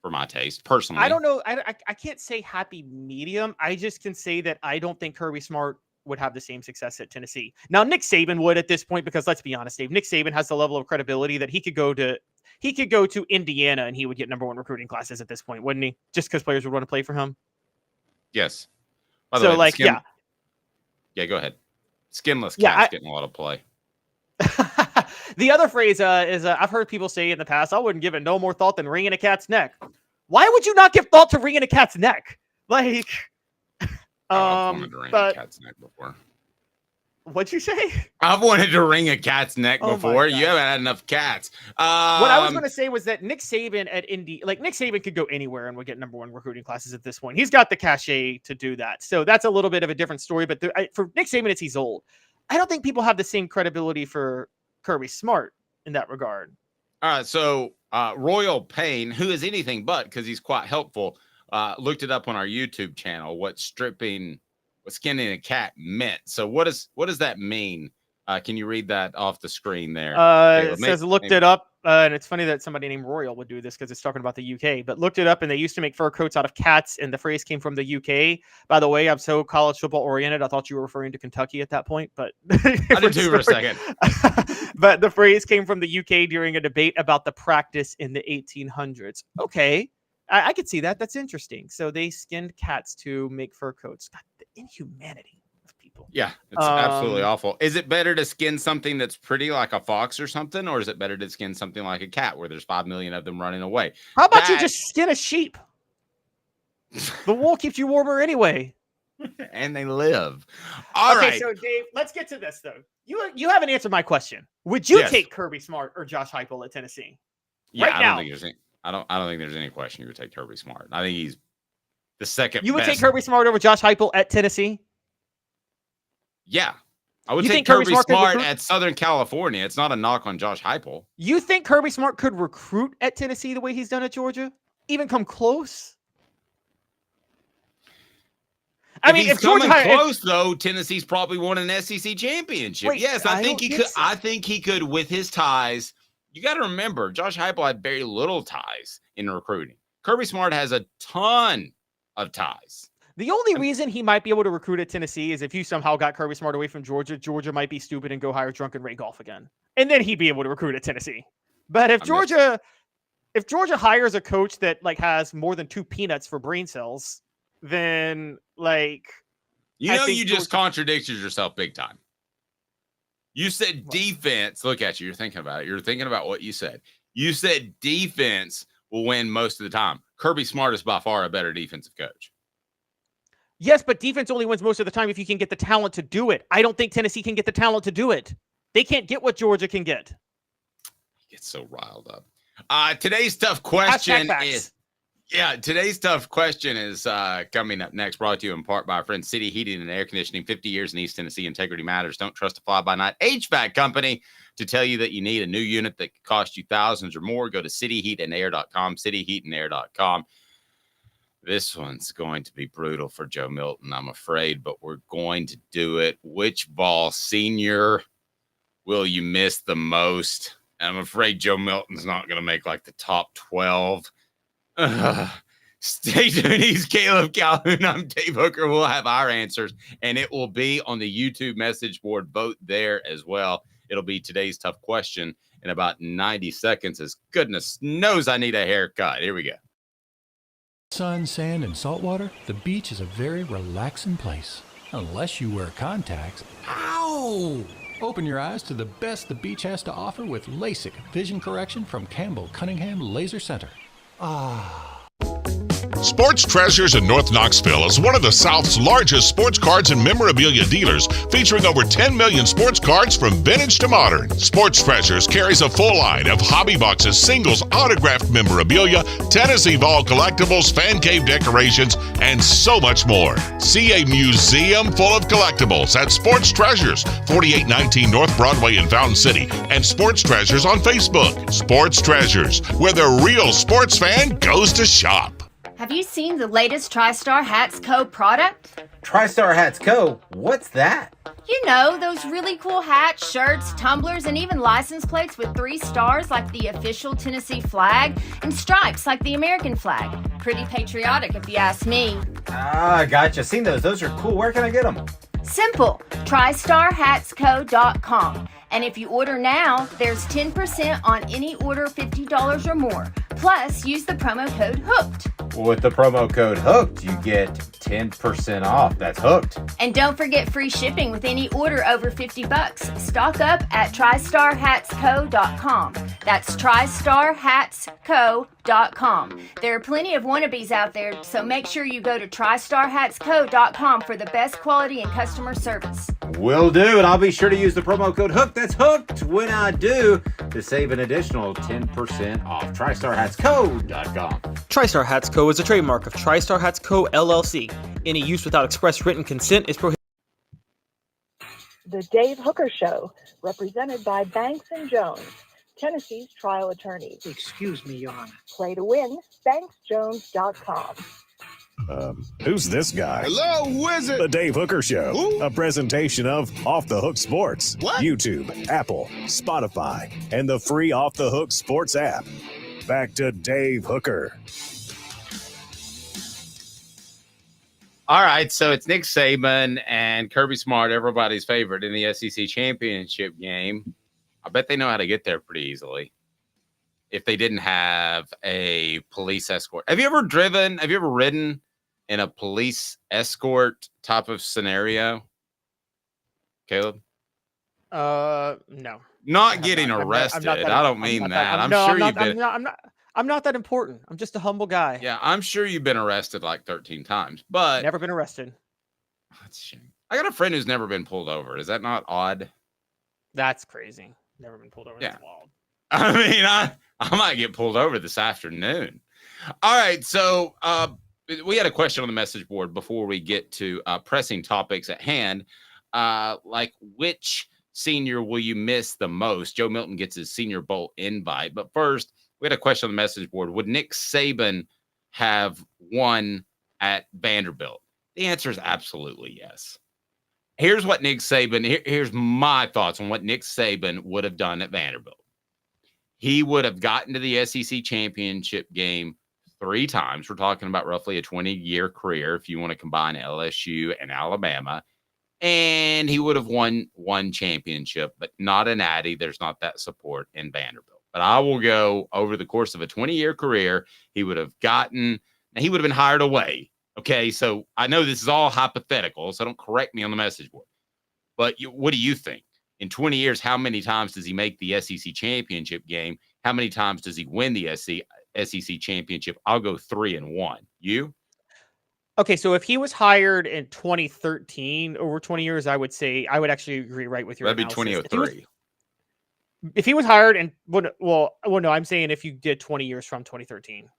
my taste, personally. I don't know. I can't say happy medium. I just can say that I don't think Kirby Smart would have the same success at Tennessee. Now, Nick Saban would at this point, because let's be honest, Dave, Nick Saban has the level of credibility that he could go to Indiana and he would get number one recruiting classes at this point, wouldn't he? Just because players would want to play for him. Yes. By the way, yeah, go ahead. Skinless cat's getting a lot of play. The other phrase is I've heard people say in the past, I wouldn't give it no more thought than wringing a cat's neck. Why would you not give thought to wringing a cat's neck? Like, I've wanted to wring a cat's neck before. What'd you say? I've wanted to wring a cat's neck before. You haven't had enough cats. What I was going to say was that Nick Saban at Indy, like Nick Saban could go anywhere and would get number one recruiting classes at this point. He's got the cachet to do that. So that's a little bit of a different story. But for Nick Saban, he's old. I don't think people have the same credibility for Kirby Smart in that regard. All right. So Royal Payne, who is anything but, because he's quite helpful, looked it up on our YouTube channel, what skinning a cat meant. So what does that mean? Can you read that off the screen there? It says looked it up. And it's funny that somebody named Royal would do this because it's talking about the UK, but looked it up and they used to make fur coats out of cats. And the phrase came from the UK. By the way, I'm so college football oriented. I thought you were referring to Kentucky at that point, but I did too for a second. But the phrase came from the UK during a debate about the practice in the 1800s. Okay. I could see that. That's interesting. So they skinned cats to make fur coats. God, the inhumanity of people. people. Yeah, it's absolutely awful. Is it better to skin something that's pretty like a fox or something, or is it better to skin something like a cat where there's 5 million of them running away? How about you just skin a sheep? The wool keeps you warmer anyway. And they live. All right. So Dave, let's get to this though. You haven't answered my question. Would you take Kirby Smart or Josh Heupel at Tennessee? Yeah, right I now. don't think there's any question you would take Kirby Smart. I think he's the second. You would best. take Kirby Smart over Josh Heupel at Tennessee? Yeah. I would You take think Kirby Kirby Smart Smart at Southern California. It's not a knock on Josh Heupel. You think Kirby Smart could recruit at Tennessee the way he's done at Georgia? Even come close? I mean, if Georgia close though, Tennessee's probably won an SEC championship. Wait, yes, I think he could. So. I think he could with his ties. You got to remember, Josh Heupel had very little ties in recruiting. Kirby Smart has a ton of ties. The only reason he might be able to recruit at Tennessee is if you somehow got Kirby Smart away from Georgia. Georgia might be stupid and go hire Drunken Ray Golf again, and then he'd be able to recruit at Tennessee. But if Georgia hires a coach that like has more than 2 peanuts for brain cells, then you just contradicted yourself big time. You said defense. Look at you. You're thinking about it. You're thinking about what you said. You said defense will win most of the time. Kirby Smart is by far a better defensive coach. Yes, but defense only wins most of the time if you can get the talent to do it. I don't think Tennessee can get the talent to do it. They can't get what Georgia can get. He gets so riled up. Today's tough question is... Yeah, today's tough question is coming up next, brought to you in part by our friend City Heating and Air Conditioning, 50 years in East Tennessee. Integrity matters. Don't trust a fly-by-night HVAC company to tell you that you need a new unit that could cost you thousands or more. Go to cityheatandair.com, cityheatandair.com. This one's going to be brutal for Joe Milton, I'm afraid, but we're going to do it. Which Vols senior will you miss the most? And I'm afraid Joe Milton's not going to make like the top 12. Stay tuned. He's Caleb Calhoun. I'm Dave Hooker. We'll have our answers, and it will be on the YouTube message board. Vote there as well. It'll be today's tough question in about 90 seconds. As goodness knows, I need a haircut. Here we go. Sun, sand, and salt water, the beach is a very relaxing place. Unless you wear contacts. Ow! Open your eyes to the best the beach has to offer with LASIK vision correction from Campbell Cunningham Laser Center. Sports Treasures in North Knoxville is one of the South's largest sports cards and memorabilia dealers, featuring over 10 million sports cards from vintage to modern. Sports Treasures carries a full line of hobby boxes, singles, autographed memorabilia, Tennessee Vol collectibles, fan cave decorations, and so much more. See a museum full of collectibles at Sports Treasures, 4819 North Broadway in Fountain City, and Sports Treasures on Facebook. Sports Treasures, where the real sports fan goes to shop. Have you seen the latest TriStar Hats Co. product? TriStar Hats Co.? What's that? You know, those really cool hats, shirts, tumblers, and even license plates with 3 stars like the official Tennessee flag and stripes like the American flag. Pretty patriotic if you ask me. Ah, gotcha. Seen those. Those are cool. Where can I get them? Simple. TriStarHatsCo.com. And if you order now, there's 10% on any order $50 or more. Plus, use the promo code HOOKED. With the promo code HOOKED, you get 10% off. That's hooked. And don't forget free shipping with any order over $50. Stock up at TriStarHatsCo.com. That's TriStarHatsCo.com. There are plenty of wannabes out there, so make sure you go to TriStarHatsCo.com for the best quality and customer service. Will do, and I'll be sure to use the promo code HOOKED. That's hooked when I do, to save an additional 10% off. TriStarHatsCo.com. TriStar Hats Co. is a trademark of TriStar Hats Co. LLC. Any use without express written consent is prohibited. The Dave Hooker Show, represented by Banks & Jones, Tennessee's trial attorneys. Excuse me, Your Honor. Play to win, banksjones.com. Who's this guy? Hello, who is it? The Dave Hooker Show. Who? A presentation of Off the Hook Sports. What? YouTube, Apple, Spotify, and the free Off the Hook Sports app. Back to Dave Hooker. All right, so it's Nick Saban and Kirby Smart, everybody's favorite in the SEC championship game. I bet they know how to get there pretty easily if they didn't have a police escort. Have you ever ridden in a police escort type of scenario? Caleb? No. Not getting arrested. I don't mean that. I'm sure you've been. I'm not that important. I'm just a humble guy. Yeah, I'm sure you've been arrested like 13 times, but never been arrested. That's a shame. I got a friend who's never been pulled over. Is that not odd? That's crazy. Never been pulled over. Yeah. That's wild. I mean, I might get pulled over this afternoon. All right, so we had a question on the message board before we get to pressing topics at hand, like which senior will you miss the most? Joe Milton gets his Senior Bowl invite, but first, we had a question on the message board. Would Nick Saban have won at Vanderbilt? The answer is absolutely yes. Here's what Nick Saban, here's my thoughts on what Nick Saban would have done at Vanderbilt. He would have gotten to the SEC championship game 3 times. We're talking about roughly a 20-year career if you want to combine LSU and Alabama. And he would have won 1 championship, but not an Natty. There's not that support in Vanderbilt. But I will go over the course of a 20-year career, he would have been hired away. Okay, so I know this is all hypothetical, so don't correct me on the message board. But what do you think? In 20 years, how many times does he make the SEC championship game? How many times does he win the SEC championship? I'll go 3 and 1. You? Okay, so if he was hired in 2013, over 20 years, I would actually agree right with your That'd analysis. be 2003. If he was hired in, no, I'm saying if you did 20 years from 2013,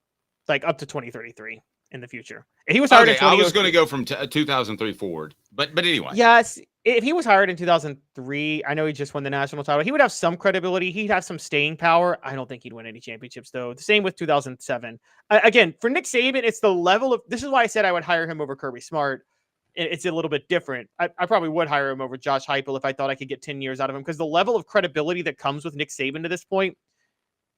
like up to 2033 in the future. If he was hired in I was going to go from 2003 forward, but anyway. Yes, if he was hired in 2003, I know he just won the national title. He would have some credibility. He'd have some staying power. I don't think he'd win any championships, though. The same with 2007. Again, for Nick Saban, it's the level of – this is why I said I would hire him over Kirby Smart. It's a little bit different. I probably would hire him over Josh Heupel if I thought I could get 10 years out of him, because the level of credibility that comes with Nick Saban to this point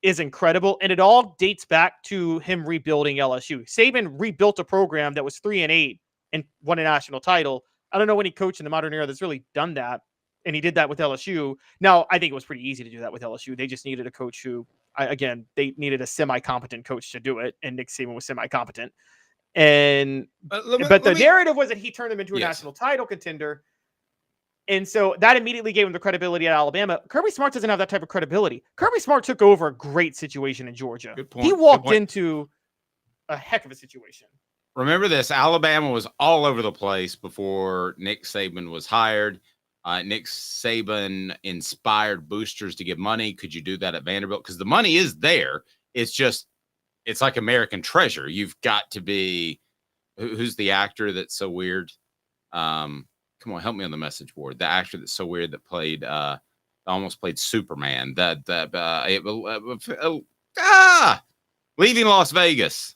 is incredible, and it all dates back to him rebuilding LSU. Saban rebuilt a program that was 3-8 and won a national title. I don't know any coach in the modern era that's really done that, and he did that with LSU. Now, I think it was pretty easy to do that with LSU. They just needed a coach who, they needed a semi-competent coach to do it, and Nick Saban was semi-competent. And but the narrative was that he turned them into a national title contender. And so that immediately gave him the credibility at Alabama. Kirby Smart doesn't have that type of credibility. Kirby Smart took over a great situation in Georgia. Good point. He walked into a heck of a situation. Remember this, Alabama was all over the place before Nick Saban was hired. Nick Saban inspired boosters to give money. Could you do that at Vanderbilt? Because the money is there. It's like American Treasure. You've got to be, who's the actor that's so weird? Come on, help me on the message board. The actor that's so weird that almost played Superman. Leaving Las Vegas.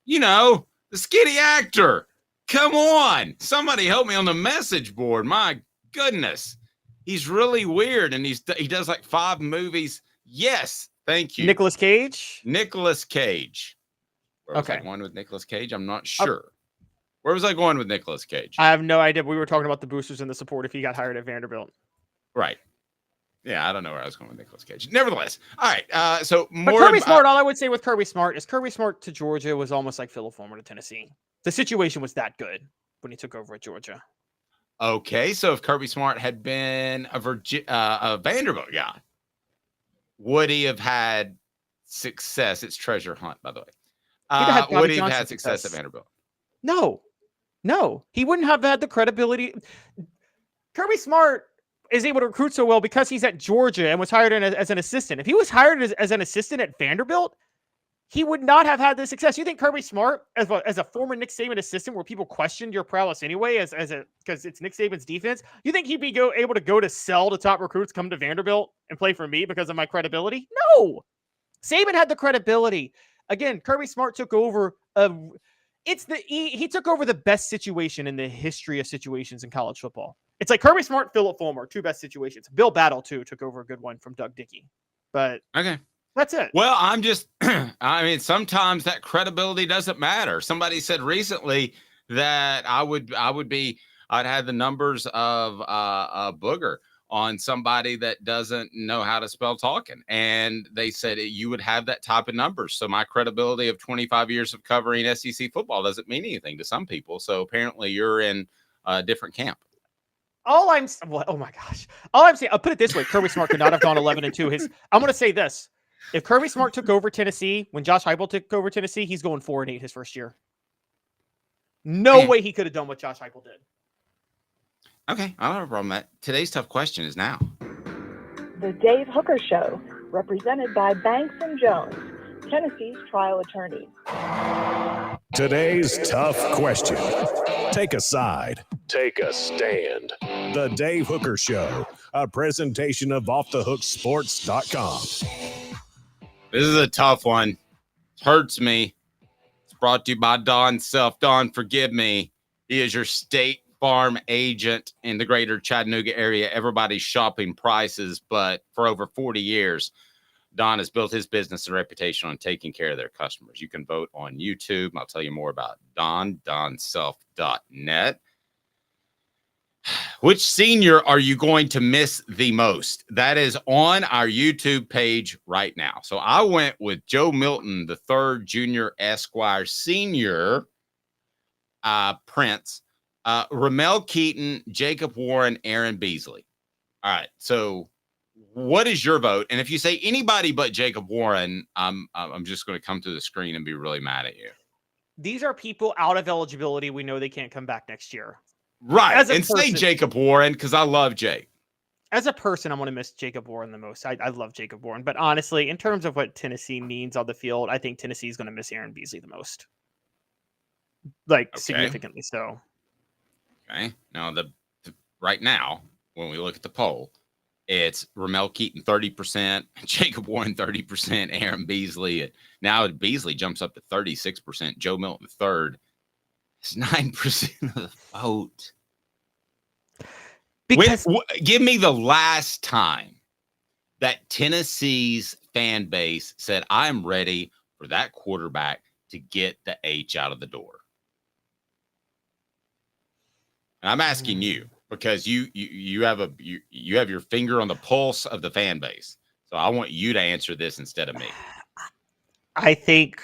You know, the skinny actor. Come on. Somebody help me on the message board. My goodness. He's really weird, and he does like 5 movies. Yes, thank you. Nicolas Cage? Nicolas Cage. Where was I going with Nicolas Cage? I'm not sure. Where was I going with Nicolas Cage? I have no idea. We were talking about the boosters and the support if he got hired at Vanderbilt. Right. Yeah, I don't know where I was going with Nicolas Cage. Nevertheless. All right. So more. But Kirby Smart, all I would say with Kirby Smart is Kirby Smart to Georgia was almost like Philip Fulmer to Tennessee. The situation was that good when he took over at Georgia. Okay. So if Kirby Smart had been a Vanderbilt guy, would he have had success? It's treasure hunt, by the way. Would he have had success at Vanderbilt? No, he wouldn't have had the credibility. Kirby Smart is able to recruit so well because he's at Georgia and was hired as an assistant. If he was hired as an assistant at Vanderbilt, he would not have had the success. You think Kirby Smart, as a former Nick Saban assistant, where people questioned your prowess anyway, because it's Nick Saban's defense, you think he'd be able to go to sell to top recruits, come to Vanderbilt and play for me because of my credibility? No, Saban had the credibility. Again, Kirby Smart took over he took over the best situation in the history of situations in college football. It's like Kirby Smart, Philip Fulmer, 2 best situations. Bill Battle, too, took over a good one from Doug Dickey. But okay, that's it. Well, I'm just, I mean, sometimes that credibility doesn't matter. Somebody said recently that I'd have the numbers of a Booger on somebody that doesn't know how to spell talking. And they said you would have that type of numbers. So my credibility of 25 years of covering SEC football doesn't mean anything to some people. So apparently you're in a different camp. oh my gosh. All I'm saying, I'll put it this way: Kirby Smart could not have gone 11-2. I'm going to say this: if Kirby Smart took over Tennessee when Josh Heupel took over Tennessee, he's going 4-8 his first year. No way he could have done what Josh Heupel did. Okay, I don't have a problem with that. Today's tough question is now. The Dave Hooker Show, represented by Banks and Jones, Tennessee's trial attorneys. Today's tough question. Take a side. Take a stand. The Dave Hooker Show, a presentation of offthehooksports.com. This is a tough one. It hurts me. It's brought to you by Don Self. Don, forgive me. He is your State Farm agent in the greater Chattanooga area. Everybody's shopping prices, but for over 40 years, Don has built his business and reputation on taking care of their customers. You can vote on YouTube. I'll tell you more about donself.net. Which senior are you going to miss the most? That is on our YouTube page right now. So I went with Joe Milton, the third Junior Esquire Senior Prince, Ramel Keaton, Jacob Warren, Aaron Beasley. All right. So what is your vote? And if you say anybody but Jacob Warren, I'm just going to come to the screen and be really mad at you. These are people out of eligibility. We know they can't come back next year. Right. And say Jacob Warren because I love Jake. As a person, I'm going to miss Jacob Warren the most. I love Jacob Warren. But honestly, in terms of what Tennessee needs on the field, I think Tennessee is going to miss Aaron Beasley the most. Significantly so. Okay. Now, right now, when we look at the poll, it's Ramel Keaton 30%, Jacob Warren 30%, Aaron Beasley. Now Beasley jumps up to 36%, Joe Milton third. It's 9% of the vote. Because give me the last time that Tennessee's fan base said, I'm ready for that quarterback to get the H out of the door. And I'm asking you because you have your finger on the pulse of the fan base. So I want you to answer this instead of me. I think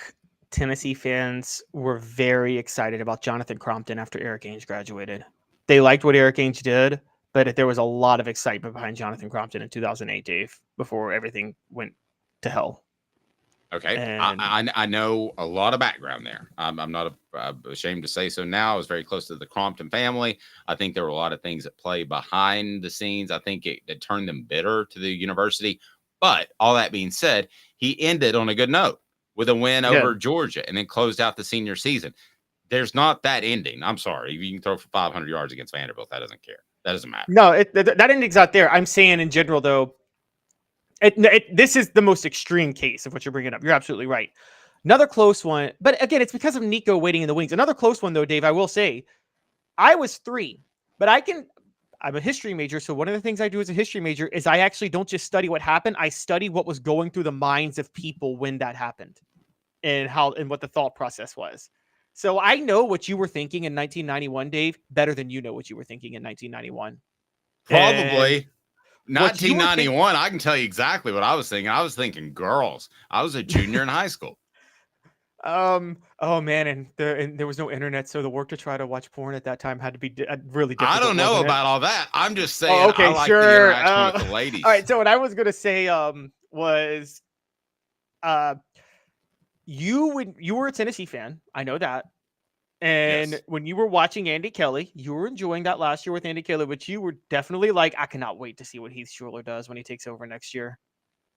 Tennessee fans were very excited about Jonathan Crompton after Eric Ainge graduated. They liked what Eric Ainge did, but there was a lot of excitement behind Jonathan Crompton in 2008, Dave, before everything went to hell. Okay. I know a lot of background there. I'm not ashamed to say so now. I was very close to the Crompton family. I think there were a lot of things at play behind the scenes. I think it turned them bitter to the university. But all that being said, he ended on a good note with a win over Georgia and then closed out the senior season. There's not that ending. I'm sorry. You can throw for 500 yards against Vanderbilt. That doesn't care. That doesn't matter. No, that ending's not there. I'm saying in general, though, this is the most extreme case of what you're bringing up. You're absolutely right. Another close one, but again, it's because of Nico waiting in the wings. Another close one, though, Dave, I will say, I was 3, but I'm a history major, so one of the things I do as a history major is I actually don't just study what happened. I study what was going through the minds of people when that happened and what the thought process was. So I know what you were thinking in 1991, Dave, better than you know what you were thinking in 1991. Probably. 1991, I can tell you exactly what I was thinking. I was thinking girls. I was a junior in high school. Oh man, and there was no internet, so the work to try to watch porn at that time had to be really difficult. I don't know about all that. I'm just saying. Oh, okay, I like sure. the interaction with the ladies. All right, so what I was gonna say was, you were a Tennessee fan. I know that. And when you were watching Andy Kelly, you were enjoying that last year with Andy Kelly, but you were definitely like, I cannot wait to see what Heath Schuler does when he takes over next year.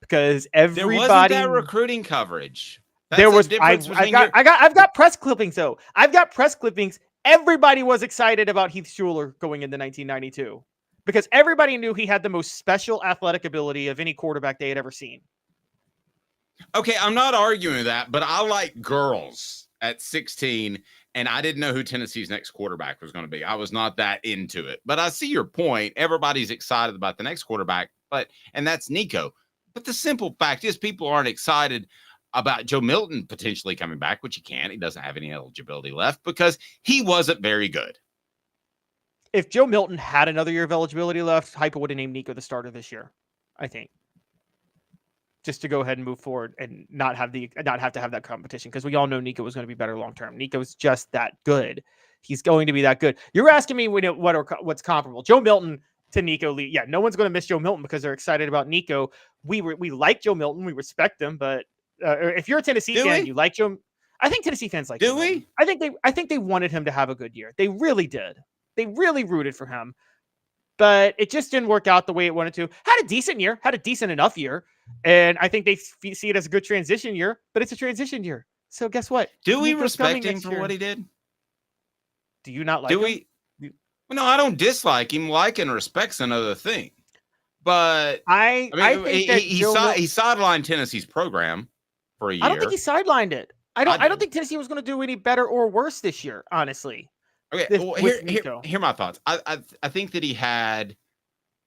Because everybody, there wasn't that recruiting coverage. There was. I've got press clippings though. I've got press clippings. Everybody was excited about Heath Schuler going into 1992 because everybody knew he had the most special athletic ability of any quarterback they had ever seen. Okay, I'm not arguing that, but I like girls at 16, and I didn't know who Tennessee's next quarterback was going to be. I was not that into it, but I see your point. Everybody's excited about the next quarterback, and that's Nico. But the simple fact is people aren't excited about Joe Milton potentially coming back, which he can't. He doesn't have any eligibility left because he wasn't very good. If Joe Milton had another year of eligibility left, Heupel would have named Nico the starter this year, I think. Just to go ahead and move forward and not have to have that competition, because we all know Nico was going to be better long term. Nico's just that good. He's going to be that good. You're asking me what's comparable. Joe Milton to Nico Lee. Yeah, no one's going to miss Joe Milton because they're excited about Nico. We like Joe Milton. We respect him, but if you're a Tennessee fan, you like Joe. I think Tennessee fans like. Do we? I think they wanted him to have a good year. They really did. They really rooted for him, but it just didn't work out the way it wanted to. Had a decent year. Had a decent enough year, and I think they see it as a good transition year. But it's a transition year. So guess what? Do we respect him for what he did? Do you not like him? No, I don't dislike him. Like and respect's another thing. But I think he sidelined Tennessee's program for a year. I don't think he sidelined it. I don't think Tennessee was going to do any better or worse this year, honestly. Okay, here my thoughts. I think that he had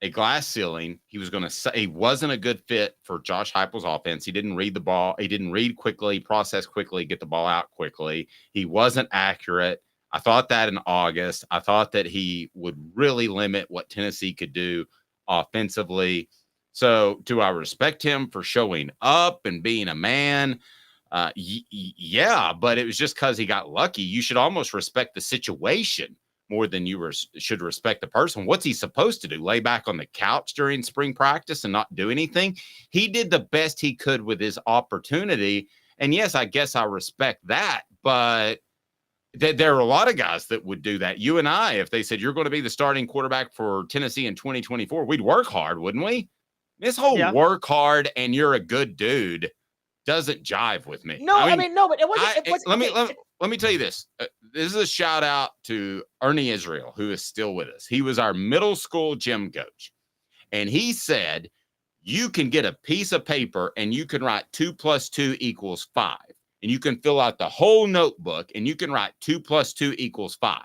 a glass ceiling. He wasn't a good fit for Josh Heupel's offense. He didn't read the ball. He didn't read quickly, process quickly, get the ball out quickly. He wasn't accurate. I thought that in August. I thought that he would really limit what Tennessee could do offensively. So do I respect him for showing up and being a man? Yeah, but it was just because he got lucky. You should almost respect the situation more than you should respect the person. What's he supposed to do? Lay back on the couch during spring practice and not do anything? He did the best he could with his opportunity. And yes, I guess I respect that, but there are a lot of guys that would do that. You and I, if they said you're going to be the starting quarterback for Tennessee in 2024, we'd work hard, wouldn't we? This whole work hard and you're a good dude doesn't jive with me. No, I mean no, but it wasn't. Let me tell you this. This is a shout out to Ernie Israel, who is still with us. He was our middle school gym coach, and he said you can get a piece of paper and you can write 2 + 2 = 5. And you can fill out the whole notebook and you can write 2 + 2 = 5.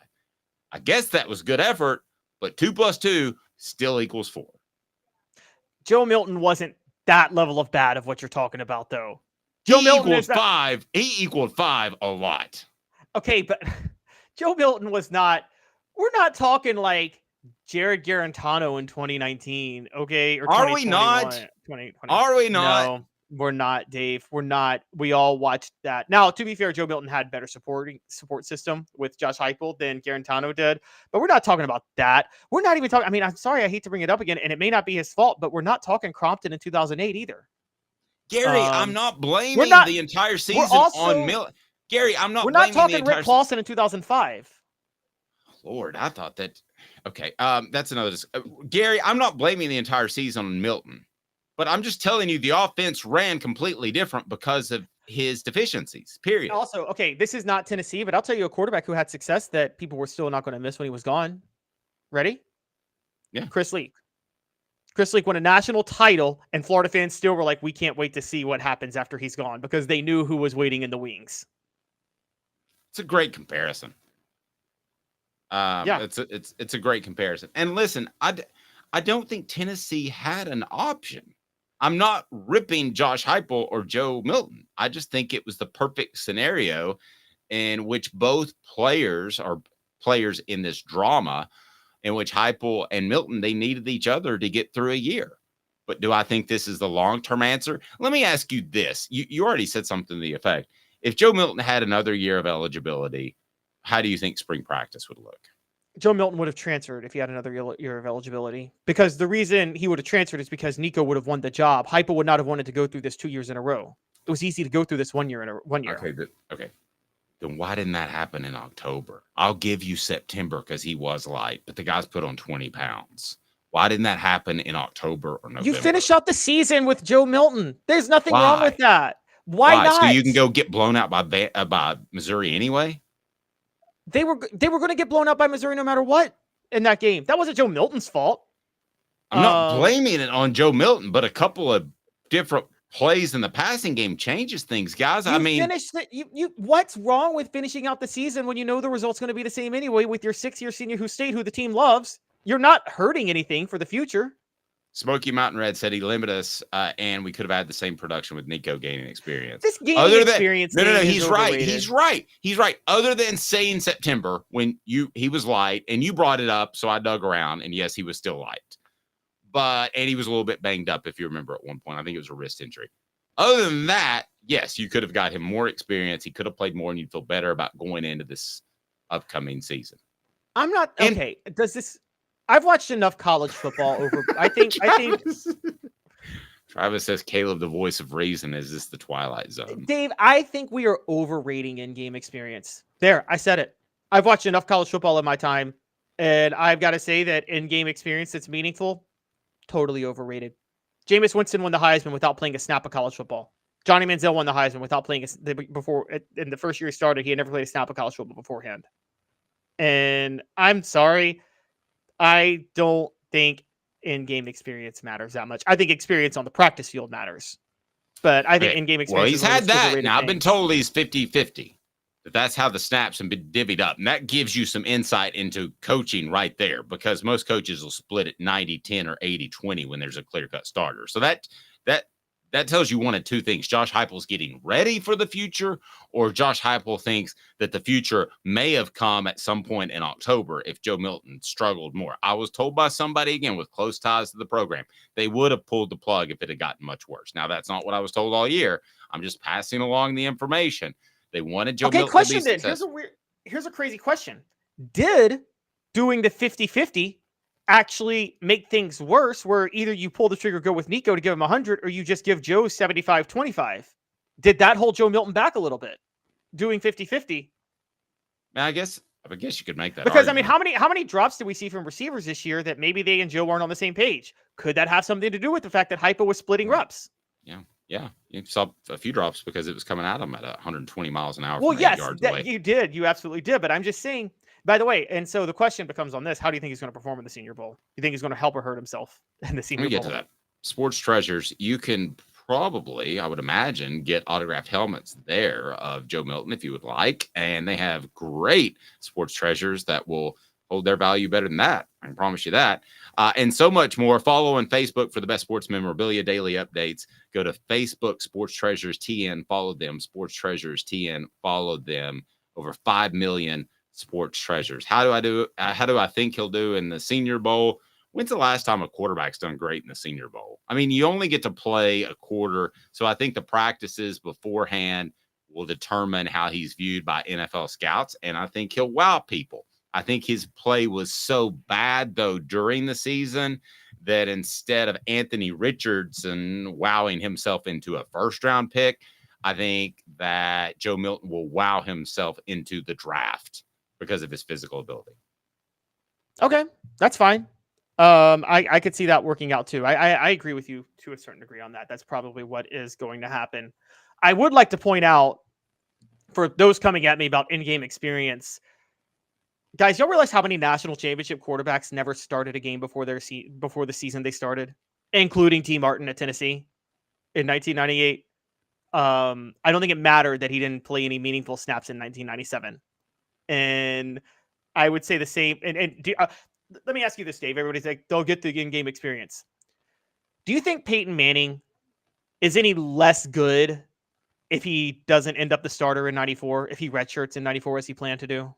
I guess that was good effort, but 2 + 2 still equals 4. Joe Milton wasn't that level of bad of what you're talking about, though. Joe Milton equaled 5. He equaled 5 a lot. Okay, but Joe Milton was not. We're not talking like Jared Garantano in 2019. Okay, or are we not? 2020. Are we not? No. We're not, Dave. We're not. We all watched that. Now, to be fair, Joe Milton had better support system with Josh Heupel than Garantano did, but we're not talking about that. We're not even talking. I mean, I'm sorry, I hate to bring it up again, and it may not be his fault, but we're not talking Crompton in 2008 either. Gary, I'm not blaming the entire season on Milton. Gary, I'm not. We're not talking Rick Paulson in 2005. Lord, I thought that. Okay, that's another. Gary, I'm not blaming the entire season on Milton. But I'm just telling you, the offense ran completely different because of his deficiencies, period. Also, okay, this is not Tennessee, but I'll tell you a quarterback who had success that people were still not going to miss when he was gone. Ready? Yeah. Chris Leak. Chris Leak won a national title, and Florida fans still were like, we can't wait to see what happens after he's gone because they knew who was waiting in the wings. It's a great comparison. It's a great comparison. And listen, I don't think Tennessee had an option. I'm not ripping Josh Heupel or Joe Milton. I just think it was the perfect scenario in which both players are players in this drama in which Heupel and Milton, they needed each other to get through a year. But do I think this is the long-term answer? Let me ask you this. You already said something to the effect. If Joe Milton had another year of eligibility, how do you think spring practice would look? Joe Milton would have transferred if he had another year of eligibility, because the reason he would have transferred is because Nico would have won the job. Heupel would not have wanted to go through this 2 years in a row. It was easy to go through this 1 year in a 1 year. Okay. Then why didn't that happen in October? I'll give you September because he was light, but the guy's put on 20 pounds. Why didn't that happen in October or November? You finish out the season with Joe Milton. There's nothing wrong with that. Why not? So you can go get blown out by Missouri anyway? They were going to get blown out by Missouri no matter what in that game. That wasn't Joe Milton's fault. I'm not blaming it on Joe Milton, but a couple of different plays in the passing game changes things, guys. What's wrong with finishing out the season when you know the result's going to be the same anyway with your 6-year senior who stayed, who the team loves? You're not hurting anything for the future. Smoky Mountain Red said he limited us, and we could have had the same production with Nico gaining experience. This gaining experience. No. He's right. He's right. Other than saying September when he was light, and you brought it up, so I dug around, and yes, he was still light, and he was a little bit banged up if you remember at one point. I think it was a wrist injury. Other than that, yes, you could have got him more experience. He could have played more, and you'd feel better about going into this upcoming season. I'm not okay. I've watched enough college football over. I think Travis says Caleb, the voice of reason. Is this the Twilight Zone? Dave, I think we are overrating in-game experience. There, I said it. I've watched enough college football in my time, and I've got to say that in-game experience that's meaningful, totally overrated. Jameis Winston won the Heisman without playing a snap of college football. Johnny Manziel won the Heisman without playing in the first year he started, he had never played a snap of college football beforehand. And I'm sorry, I don't think in-game experience matters that much. I think experience on the practice field matters. But I think in-game experience. Well, he's had that. Now, I've been told he's 50-50. That's how the snaps have been divvied up. And that gives you some insight into coaching right there, because most coaches will split it 90-10 or 80-20 when there's a clear-cut starter. So that tells you one of two things. Josh Heupel's getting ready for the future, or Josh Heupel thinks that the future may have come at some point in October if Joe Milton struggled more. I was told by somebody, again, with close ties to the program, they would have pulled the plug if it had gotten much worse. Now, that's not what I was told all year. I'm just passing along the information. They wanted Joe Milton question to be then. successful. Here's a crazy question. Did doing the 50-50 actually make things worse, where either you pull the trigger, go with Nico to give him 100, or you just give Joe 75-25? Did that hold Joe Milton back a little bit, doing 50-50? I guess you could make that because argument. I mean, how many drops did we see from receivers this year that maybe they and Joe weren't on the same page? Could that have something to do with the fact that Hypo was splitting reps? Yeah, you saw a few drops because it was coming at him at 120 miles an hour. Well, from 8 yes, yards away. you did. You absolutely did. But I'm just saying, by the way, and so the question becomes on this: how do you think he's going to perform in the Senior Bowl? You think he's going to help or hurt himself in the Senior Bowl? Let me get to that. Sports Treasures, you can probably, I would imagine, get autographed helmets there of Joe Milton if you would like. And they have great Sports Treasures that will hold their value better than that. I can promise you that. And so much more. Follow on Facebook for the best sports memorabilia daily updates. Go to Facebook Sports Treasures TN. Follow them. Sports Treasures TN. Follow them. Over 5 million Sports Treasures. How do I think he'll do in the Senior Bowl? When's the last time a quarterback's done great in the Senior Bowl? I mean, you only get to play a quarter, so I think the practices beforehand will determine how he's viewed by NFL scouts, and I think he'll wow people. I think his play was so bad, though, during the season that instead of Anthony Richardson wowing himself into a first-round pick, I think that Joe Milton will wow himself into the draft because of his physical ability. Okay, that's fine. I could see that working out, too. I agree with you to a certain degree on that. That's probably what is going to happen. I would like to point out, for those coming at me about in-game experience, guys, y'all realize how many national championship quarterbacks never started a game before the season they started, including T. Martin at Tennessee in 1998? I don't think it mattered that he didn't play any meaningful snaps in 1997. And I would say the same. Let me ask you this, Dave. Everybody's like, they'll get the in-game experience. Do you think Peyton Manning is any less good if he doesn't end up the starter in 94, if he redshirts in 94 as he planned to do?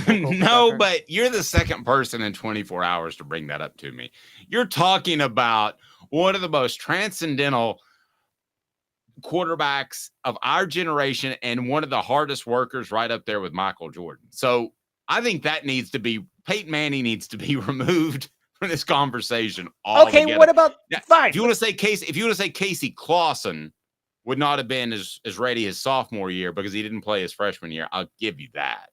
No, but you're the second person in 24 hours to bring that up to me. You're talking about one of the most transcendental quarterbacks of our generation and one of the hardest workers, right up there with Michael Jordan. So I think that Peyton Manning needs to be removed from this conversation altogether. Okay, what about fine? If you want to say Casey Clausen would not have been as ready his sophomore year because he didn't play his freshman year, I'll give you that.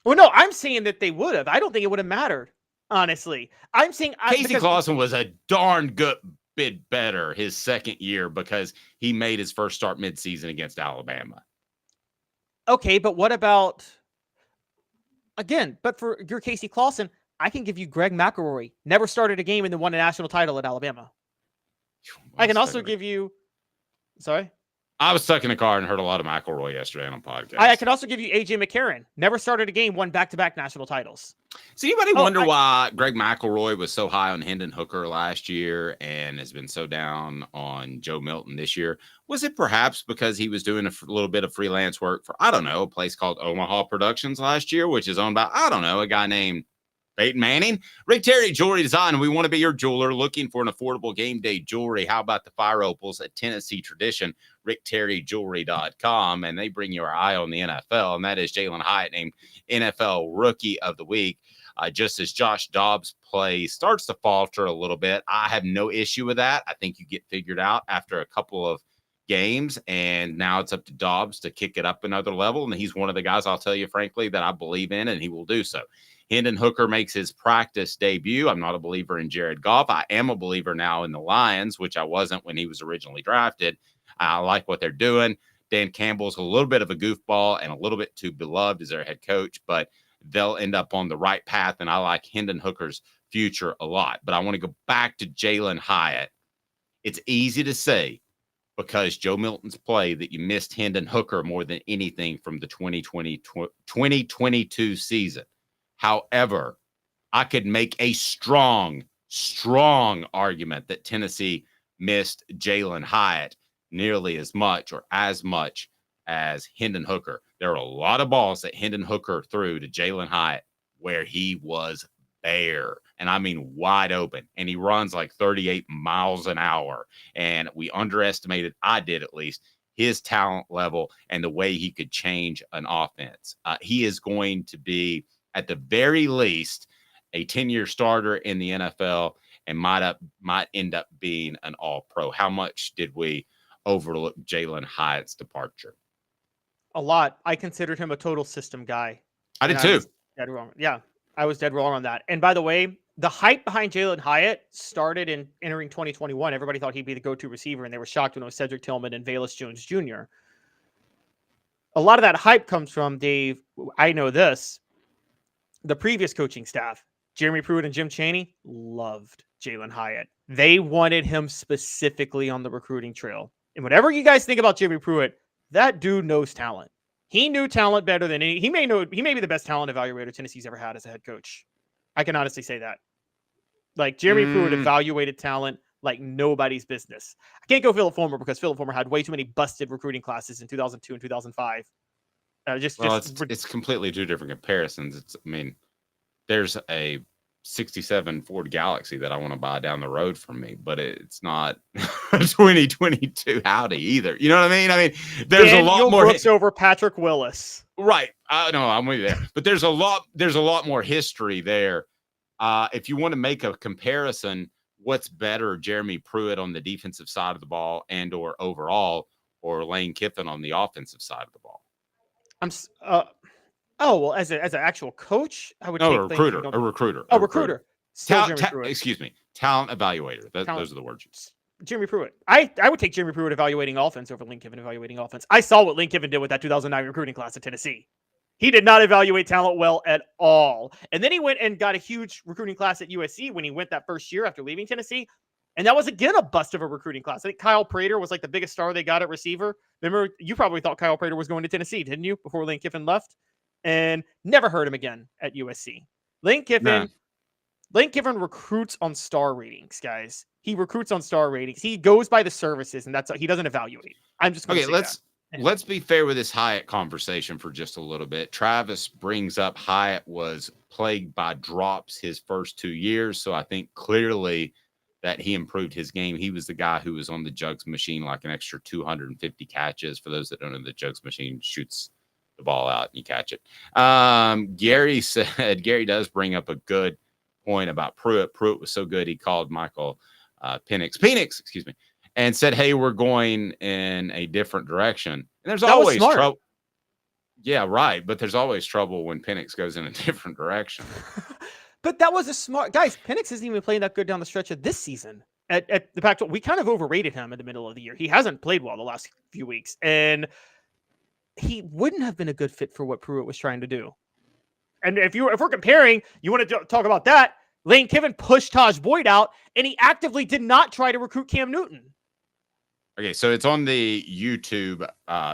Well, no, I'm saying that they would have. I don't think it would have mattered, honestly. I'm saying Casey Clausen was a darn good bit better his second year because he made his first start midseason against Alabama. Okay, but what about again? But for your Casey Clausen, I can give you Greg McElroy. Never started a game and then won a national title at Alabama. I can also give you. Sorry. I was stuck in the car and heard a lot of McElroy yesterday on a podcast. I can also give you A.J. McCarron. Never started a game, won back-to-back national titles. Does anybody wonder why Greg McElroy was so high on Hendon Hooker last year and has been so down on Joe Milton this year? Was it perhaps because he was doing a little bit of freelance work for, I don't know, a place called Omaha Productions last year, which is owned by, I don't know, a guy named Peyton Manning, Rick Terry Jewelry Design. We want to be your jeweler looking for an affordable game day jewelry. How about the Fire Opals at Tennessee Tradition, rickterryjewelry.com, and they bring your eye on the NFL, and that is Jalen Hyatt named NFL Rookie of the Week. Just as Josh Dobbs' play starts to falter a little bit, I have no issue with that. I think you get figured out after a couple of games, and now it's up to Dobbs to kick it up another level, and he's one of the guys, I'll tell you frankly, that I believe in, and he will do so. Hendon Hooker makes his practice debut. I'm not a believer in Jared Goff. I am a believer now in the Lions, which I wasn't when he was originally drafted. I like what they're doing. Dan Campbell's a little bit of a goofball and a little bit too beloved as their head coach, but they'll end up on the right path, and I like Hendon Hooker's future a lot. But I want to go back to Jalen Hyatt. It's easy to say because Joe Milton's play that you missed Hendon Hooker more than anything from the 2022 season. However, I could make a strong argument that Tennessee missed Jalen Hyatt nearly as much as Hendon Hooker. There are a lot of balls that Hendon Hooker threw to Jalen Hyatt where he was bare, and I mean wide open, and he runs like 38 miles an hour, and we underestimated, I did at least, his talent level and the way he could change an offense. He is going to be, at the very least, a 10-year starter in the NFL and might end up being an all-pro. How much did we overlook Jalen Hyatt's departure? A lot. I considered him a total system guy. I did too. Dead wrong. Yeah, I was dead wrong on that. And by the way, the hype behind Jalen Hyatt started in entering 2021. Everybody thought he'd be the go-to receiver, and they were shocked when it was Cedric Tillman and Velus Jones Jr. A lot of that hype comes from, Dave, I know this, the previous coaching staff. Jeremy Pruitt and Jim Chaney loved Jalen Hyatt. They wanted him specifically on the recruiting trail. And whatever you guys think about Jeremy Pruitt, that dude knows talent. He knew talent better than any. He may be the best talent evaluator Tennessee's ever had as a head coach. I can honestly say that. Like, Jeremy Pruitt evaluated talent like nobody's business. I can't go Philip Fulmer because Philip Fulmer had way too many busted recruiting classes in 2002 and 2005. It's completely two different comparisons. There's a 67 Ford Galaxy that I want to buy down the road from me, but it's not a 2022 Audi either. You know what I mean? There's a lot more over Patrick Willis. Right. No, I'm with you there. But there's a lot more history there. If you want to make a comparison, what's better, Jeremy Pruitt on the defensive side of the ball and or overall, or Lane Kiffin on the offensive side of the ball? As an actual coach, I would take a recruiter. Excuse me. Talent evaluator. Those are the words. Jeremy Pruitt. I would take Jeremy Pruitt evaluating offense over Lane Kiffin evaluating offense. I saw what Lane Kiffin did with that 2009 recruiting class at Tennessee. He did not evaluate talent well at all. And then he went and got a huge recruiting class at USC when he went that first year after leaving Tennessee. And that was, again, a bust of a recruiting class. I think Kyle Prater was like the biggest star they got at receiver. Remember, you probably thought Kyle Prater was going to Tennessee, didn't you, before Lane Kiffin left? And never heard him again at USC. Lane Kiffin recruits on star ratings, guys. He recruits on star ratings. He goes by the services, and he doesn't evaluate. I'm just going to say let's be fair with this Hyatt conversation for just a little bit. Travis brings up Hyatt was plagued by drops his first 2 years, so I think clearly that he improved his game. He was the guy who was on the jugs machine like an extra 250 catches. For those that don't know, the jugs machine shoots the ball out and you catch it. Gary does bring up a good point about Pruitt. Pruitt was so good he called Michael Penix, and said, "Hey, we're going in a different direction." And there's always trouble. Yeah, right. But there's always trouble when Penix goes in a different direction. But that was a smart guys. Penix isn't even playing that good down the stretch of this season at the Pac-12. We kind of overrated him in the middle of the year. He hasn't played well the last few weeks, and he wouldn't have been a good fit for what Pruitt was trying to do. And if we're comparing, you want to talk about that, Lane Kiffin pushed Taj Boyd out, and he actively did not try to recruit Cam Newton. Okay, so it's on the YouTube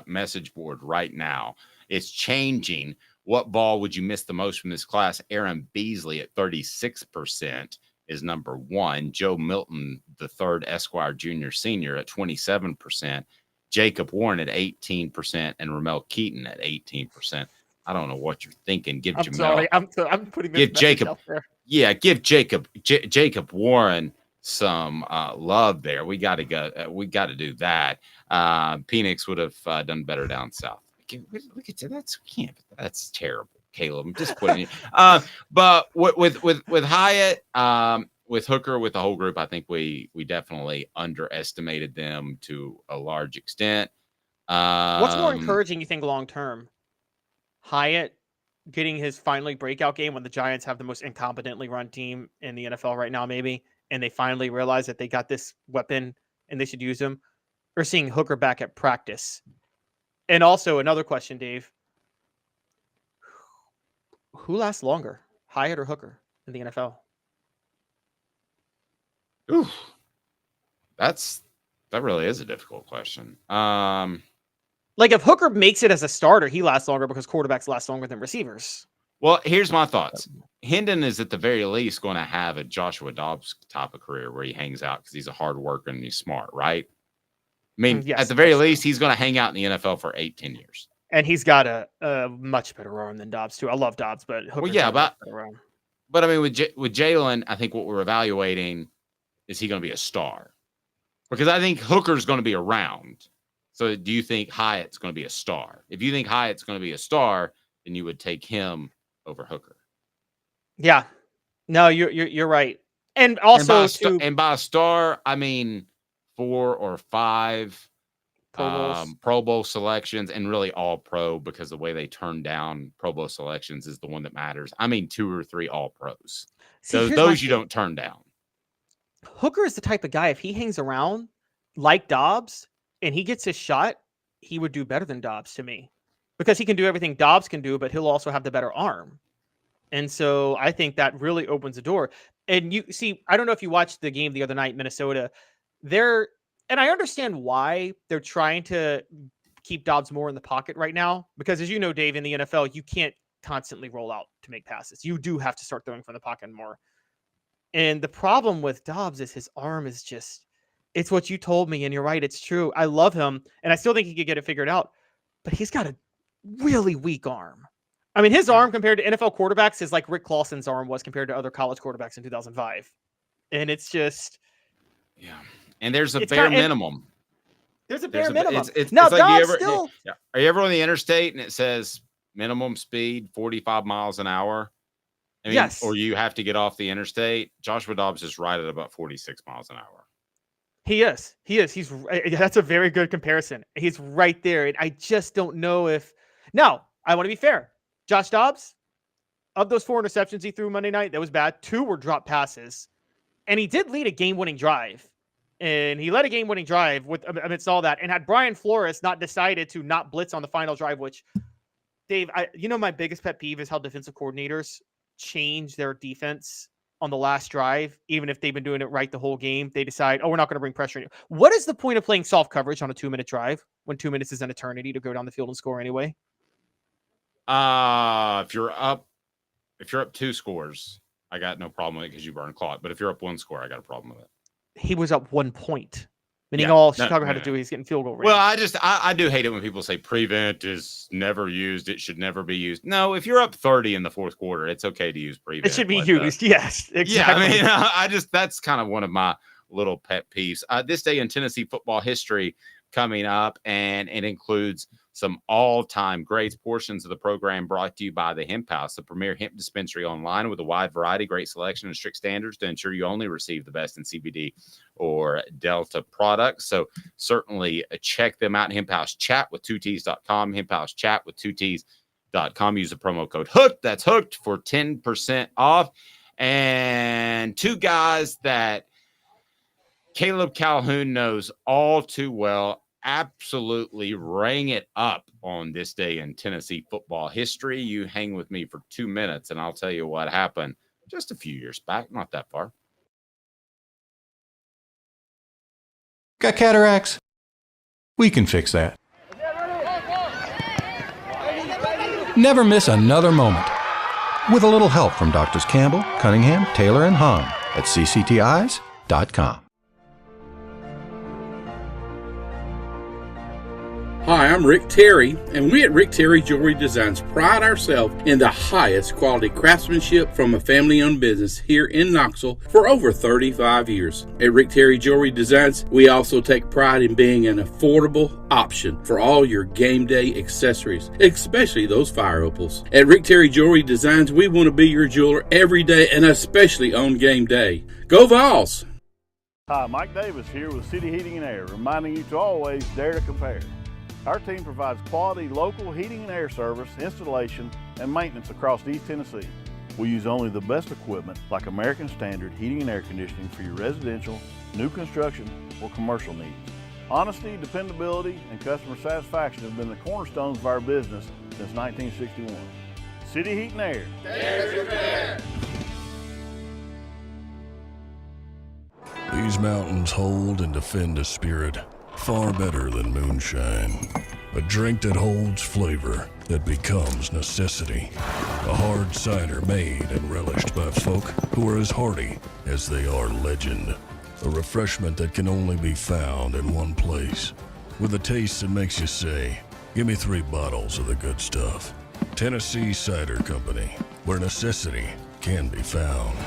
message board right now. It's changing. What ball would you miss the most from this class? Aaron Beasley at 36% is number one. Joe Milton, the third Esquire Jr. Senior, at 27%. Jacob Warren at 18%, and Ramel Keaton at 18%. I don't know what you're thinking. Give Jacob Yeah, give Jacob Warren some love there. We got to go. We got to do that. Phoenix would have done better down south. Look at that. That's terrible, Caleb. I'm just putting it. But with Hyatt, with Hooker, with the whole group, I think we definitely underestimated them to a large extent. What's more encouraging, you think, long term? Hyatt getting his finally breakout game when the Giants have the most incompetently run team in the NFL right now, maybe, and they finally realize that they got this weapon and they should use him, or seeing Hooker back at practice? And also another question, Dave. Who lasts longer, Hyatt or Hooker in the NFL? Ooh, that really is a difficult question. Like if Hooker makes it as a starter, he lasts longer because quarterbacks last longer than receivers. Well, here's my thoughts. Hendon is at the very least going to have a Joshua Dobbs type of career where he hangs out because he's a hard worker and he's smart, right? I mean, Yes, at the very least, he's going to hang out in the NFL for 8-10 years. And he's got a much better arm than Dobbs too. I love Dobbs, but Hooker's but I mean, with Jalen, I think what we're evaluating is he going to be a star? Because I think Hooker's going to be around. So do you think Hyatt's going to be a star? If you think Hyatt's going to be a star, then you would take him over Hooker. Yeah, no, you're right. And also, by a star, I mean 4 or 5 Pro Bowl selections, and really all pro, because the way they turn down Pro Bowl selections is the one that matters. I mean 2 or 3 all pros. So those you don't turn down. Hooker is the type of guy, if he hangs around like Dobbs and he gets his shot, he would do better than Dobbs to me, because he can do everything Dobbs can do, but he'll also have the better arm. And so I think that really opens the door. And you see, I don't know if you watched the game the other night, Minnesota, and I understand why they're trying to keep Dobbs more in the pocket right now, because as you know, Dave, in the NFL, you can't constantly roll out to make passes. You do have to start throwing from the pocket more. And the problem with Dobbs is his arm is just, it's what you told me. And you're right. It's true. I love him. And I still think he could get it figured out, but he's got a really weak arm. I mean, his arm compared to NFL quarterbacks is like Rick Clausen's arm was compared to other college quarterbacks in 2005. And it's just, yeah. And there's a bare minimum. There's a bare minimum. It's now, like Dobbs still. Are you ever on the interstate and it says minimum speed 45 miles an hour? I mean, yes. Or you have to get off the interstate. Joshua Dobbs is right at about 46 miles an hour. He is. That's a very good comparison. He's right there. And I just don't know if. Now, I want to be fair. Josh Dobbs, of those 4 interceptions he threw Monday night, that was bad. 2 were drop passes. And he did lead a game-winning drive. And he led a game-winning drive amidst all that. And had Brian Flores not decided to not blitz on the final drive, which, Dave, my biggest pet peeve is how defensive coordinators change their defense on the last drive, even if they've been doing it right the whole game. They decide, we're not going to bring pressure in. What is the point of playing soft coverage on a 2-minute drive when 2 minutes is an eternity to go down the field and score anyway? If you're up 2 scores, I got no problem with it because you burn clock. But if you're up 1 score, I got a problem with it. He was up 1 point. Meaning all Chicago had to do is get in field goal range. Well, I do hate it when people say prevent is never used. It should never be used. No, if you're up 30 in the 4th quarter, it's okay to use prevent. It should be used. Yes, exactly. Yeah, I mean, that's kind of one of my little pet peeves. This day in Tennessee football history coming up, and it includes some all-time greats. Portions of the program brought to you by the Hemp House, the premier hemp dispensary online with a wide variety, great selection, and strict standards to ensure you only receive the best in CBD or Delta products. So certainly check them out. Hemp House Chat with 2Ts.com, Hemp House Chat with 2Ts.com. Use the promo code HOOKED. That's HOOKED for 10% off. And 2 guys that Caleb Calhoun knows all too well, absolutely rang it up on this day in Tennessee football history. You hang with me for 2 minutes and I'll tell you what happened just a few years back, not that far. Got cataracts? We can fix that. Never miss another moment. With a little help from Doctors Campbell, Cunningham, Taylor, and Hahn at cctis.com. Hi, I'm Rick Terry, and we at Rick Terry Jewelry Designs pride ourselves in the highest quality craftsmanship from a family-owned business here in Knoxville for over 35 years. At Rick Terry Jewelry Designs, we also take pride in being an affordable option for all your game day accessories, especially those fire opals. At Rick Terry Jewelry Designs, we want to be your jeweler every day and especially on game day. Go Vols! Hi, Mike Davis here with City Heating and Air, reminding you to always dare to compare. Our team provides quality local heating and air service, installation, and maintenance across East Tennessee. We use only the best equipment like American Standard heating and air conditioning for your residential, new construction, or commercial needs. Honesty, dependability, and customer satisfaction have been the cornerstones of our business since 1961. City Heat and Air. Dare to compare. These mountains hold and defend a spirit far better than moonshine. A drink that holds flavor that becomes necessity. A hard cider made and relished by folk who are as hearty as they are legend. A refreshment that can only be found in one place. With a taste that makes you say, give me 3 bottles of the good stuff. Tennessee Cider Company, where necessity can be found.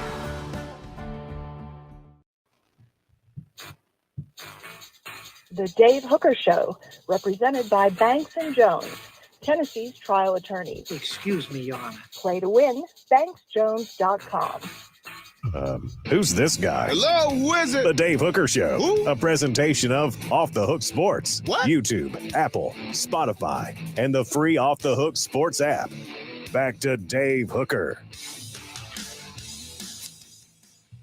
The Dave Hooker Show, represented by Banks & Jones, Tennessee's trial attorneys. Excuse me, Your Honor. Play to win, banksjones.com. Who's this guy? Hello, wizard. The Dave Hooker Show, Who? a presentation of Off the Hook Sports. What? YouTube, Apple, Spotify, and the free Off the Hook Sports app. Back to Dave Hooker.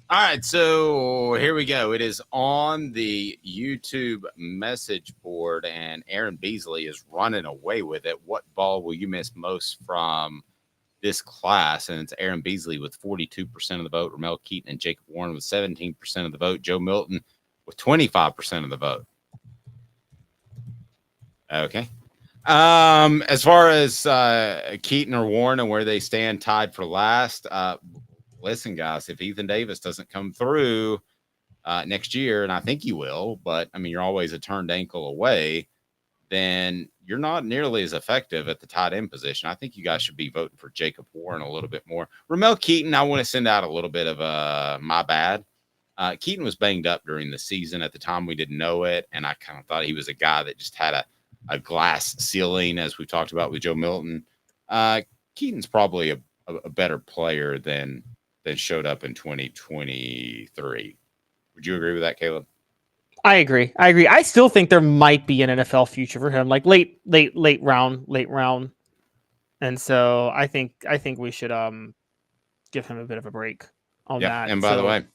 All right, so here we go. It is on the YouTube message board, and Aaron Beasley is running away with it. What ball will you miss most from this class? And it's Aaron Beasley with 42% of the vote, Ramel Keaton and Jacob Warren with 17% of the vote, Joe Milton with 25% of the vote. Okay. As far as Keaton or Warren and where they stand tied for last, listen, guys, if Ethan Davis doesn't come through next year, and I think he will, but, I mean, you're always a turned ankle away, then you're not nearly as effective at the tight end position. I think you guys should be voting for Jacob Warren a little bit more. Ramel Keaton, I want to send out a little bit of my bad. Keaton was banged up during the season. At the time, we didn't know it, and I kind of thought he was a guy that just had a glass ceiling, as we talked about with Joe Milton. Keaton's probably a better player than showed up in 2023. Would you agree with that, Caleb? I agree. I still think there might be an NFL future for him, like late round. And so I think we should give him a bit of a break on that. And by the way,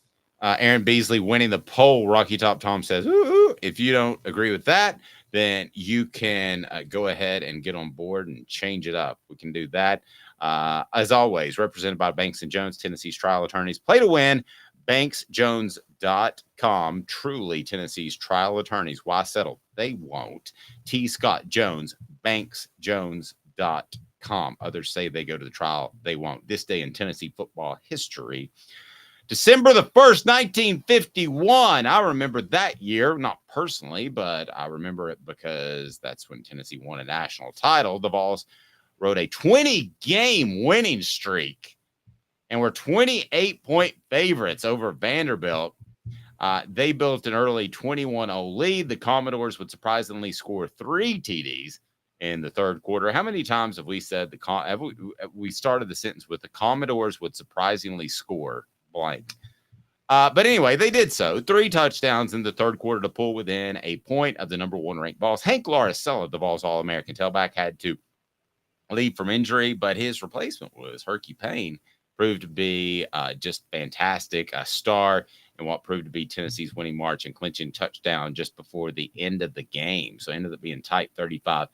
Aaron Beasley winning the poll. Rocky Top Tom says, ooh. If you don't agree with that, then you can go ahead and get on board and change it up. We can do that. As always, represented by Banks & Jones, Tennessee's trial attorneys. Play to win, banksjones.com. Truly Tennessee's trial attorneys. Why settle? They won't. T. Scott Jones, banksjones.com. Others say they go to the trial. They won't. This day in Tennessee football history. December the 1st, 1951. I remember that year, not personally, but I remember it because that's when Tennessee won a national title. The Vols rode a 20-game winning streak and were 28-point favorites over Vanderbilt. They built an early 21-0 lead. The Commodores would surprisingly score 3 TDs in the third quarter. How many times have we said we started the sentence with the Commodores would surprisingly score blank? But anyway, they did so. 3 touchdowns in the third quarter to pull within a point of the number 1 ranked Vols. Hank Laricella, the Vols All-American tailback, had to leave from injury, but his replacement was Herky Payne, proved to be just fantastic, a star in what proved to be Tennessee's winning march and clinching touchdown just before the end of the game. So it ended up being tight, 35-27.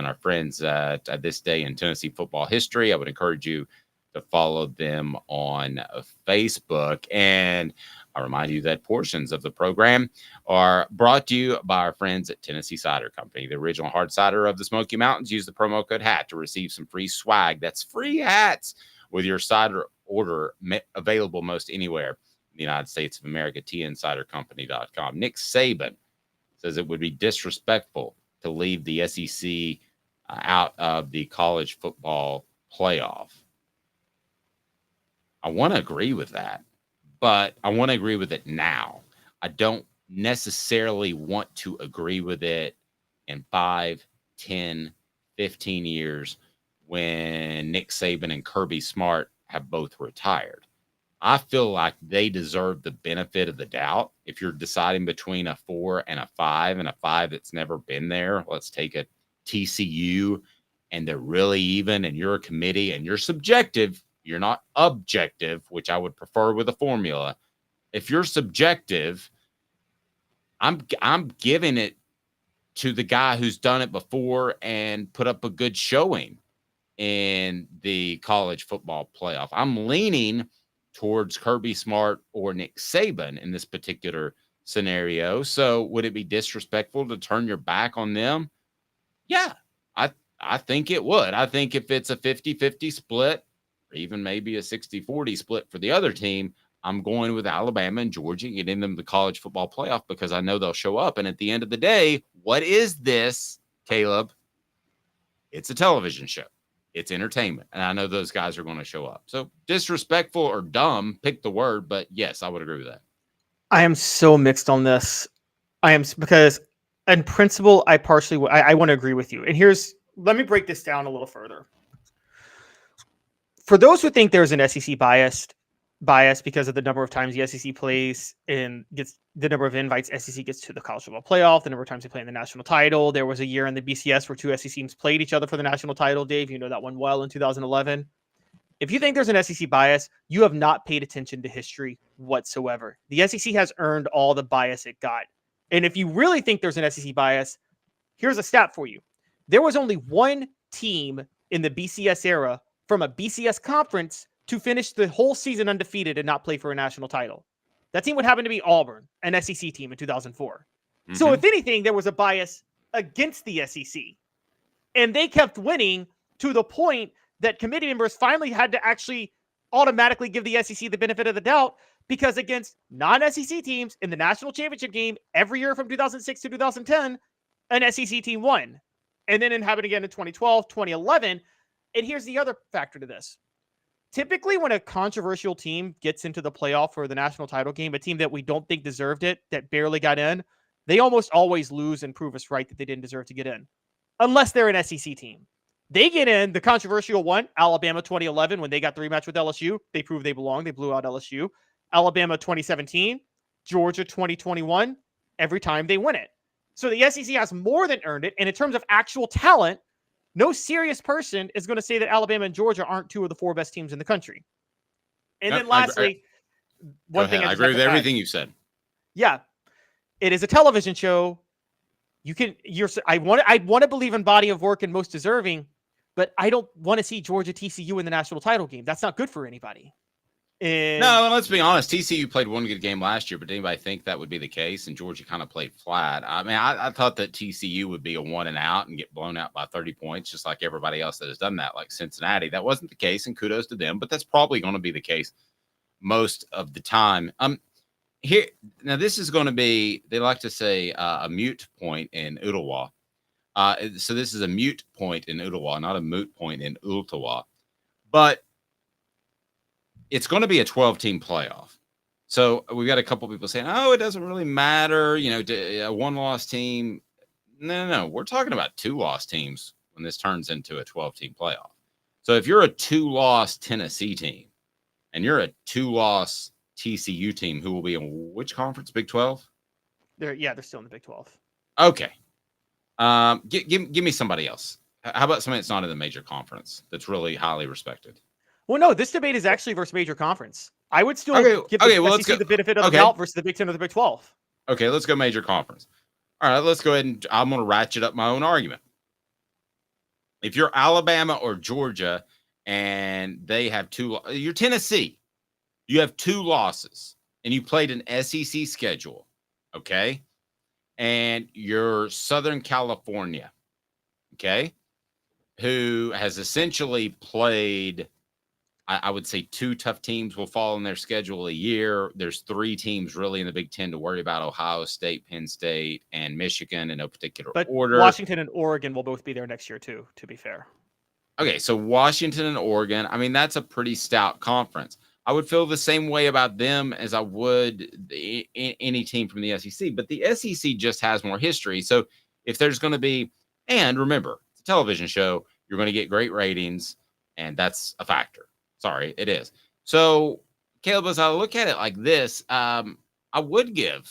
Our friends at This Day in Tennessee Football History, I would encourage you to follow them on Facebook. And I remind you that portions of the program are brought to you by our friends at Tennessee Cider Company, the original hard cider of the Smoky Mountains. Use the promo code HAT to receive some free swag. That's free hats with your cider order, available most anywhere in the United States of America. tncidercompany.com. Nick Saban says it would be disrespectful to leave the SEC out of the college football playoff. I want to agree with that, but I want to agree with it now. I don't necessarily want to agree with it in 5, 10, 15 years when Nick Saban and Kirby Smart have both retired. I feel like they deserve the benefit of the doubt. If you're deciding between a 4 and a 5, and a 5 that's never been there, let's take a TCU, and they're really even, and you're a committee, and you're subjective, you're not objective, which I would prefer with a formula. If you're subjective, I'm giving it to the guy who's done it before and put up a good showing in the college football playoff. I'm leaning towards Kirby Smart or Nick Saban in this particular scenario. So would it be disrespectful to turn your back on them? Yeah, I think it would. I think if it's a 50-50 split, or even maybe a 60-40 split for the other team, I'm going with Alabama and Georgia, getting them the college football playoff because I know they'll show up. And at the end of the day, what is this, Caleb? It's a television show. It's entertainment. And I know those guys are going to show up. So disrespectful or dumb, pick the word. But yes, I would agree with that. I am so mixed on this. Because in principle, I want to agree with you. And let me break this down a little further. For those who think there's an SEC bias because of the number of times the SEC plays and gets the number of invites SEC gets to the college football playoff, the number of times they play in the national title. There was a year in the BCS where 2 SEC teams played each other for the national title. Dave, you know that one well in 2011. If you think there's an SEC bias, you have not paid attention to history whatsoever. The SEC has earned all the bias it got. And if you really think there's an SEC bias, here's a stat for you. There was only one team in the BCS era from a BCS conference to finish the whole season undefeated and not play for a national title. That team would happen to be Auburn, an SEC team in 2004. Mm-hmm. So if anything, there was a bias against the SEC. And they kept winning to the point that committee members finally had to actually automatically give the SEC the benefit of the doubt, because against non-SEC teams in the national championship game every year from 2006 to 2010, an SEC team won. And then it happened again in 2012, 2011. And here's the other factor to this. Typically, when a controversial team gets into the playoff for the national title game, a team that we don't think deserved it, that barely got in, they almost always lose and prove us right that they didn't deserve to get in. Unless they're an SEC team. They get in, the controversial one, Alabama 2011, when they got the rematch with LSU, they proved they belong. They blew out LSU. Alabama 2017, Georgia 2021, every time they win it. So the SEC has more than earned it. And in terms of actual talent, no serious person is going to say that Alabama and Georgia aren't 2 of the 4 best teams in the country. And then lastly, one thing I agree with everything you said. Yeah. It is a television show. I want to believe in body of work and most deserving, but I don't want to see Georgia TCU in the national title game. That's not good for anybody. No, let's be honest. TCU played one good game last year, but did anybody think that would be the case? And Georgia kind of played flat. I mean, I thought that TCU would be a 1 and out and get blown out by 30 points, just like everybody else that has done that, like Cincinnati. That wasn't the case, and kudos to them, but that's probably going to be the case most of the time. Here now, this is going to be, they like to say, a mute point in Ottawa. So this is a mute point in Ottawa, not a moot point in Ottawa. But it's going to be a 12-team playoff. So we've got a couple people saying, oh, it doesn't really matter. You know, a 1-loss team. No. We're talking about 2-loss teams when this turns into a 12-team playoff. So if you're a 2-loss Tennessee team and you're a 2-loss TCU team, who will be in which conference? Big 12? They're still in the Big 12. Okay. Give me somebody else. How about somebody that's not in the major conference that's really highly respected? Well, no, this debate is actually versus major conference. I would still give the SEC the benefit of the doubt versus the Big 10 or the Big 12. Okay, let's go major conference. All right, let's go ahead and I'm going to ratchet up my own argument. If you're Alabama or Georgia and they have you're Tennessee, you have 2 losses and you played an SEC schedule, okay? And you're Southern California, okay, who has essentially played I would say 2 tough teams will fall in their schedule a year. There's 3 teams really in the Big Ten to worry about: Ohio State, Penn State, and Michigan in no particular order. Washington and Oregon will both be there next year too, to be fair. Okay, so Washington and Oregon, I mean, that's a pretty stout conference. I would feel the same way about them as I would any team from the SEC, but the SEC just has more history. So if there's going to be, and remember, it's a television show, you're going to get great ratings, and that's a factor. Sorry, it is. So, Caleb, as I look at it like this, I would give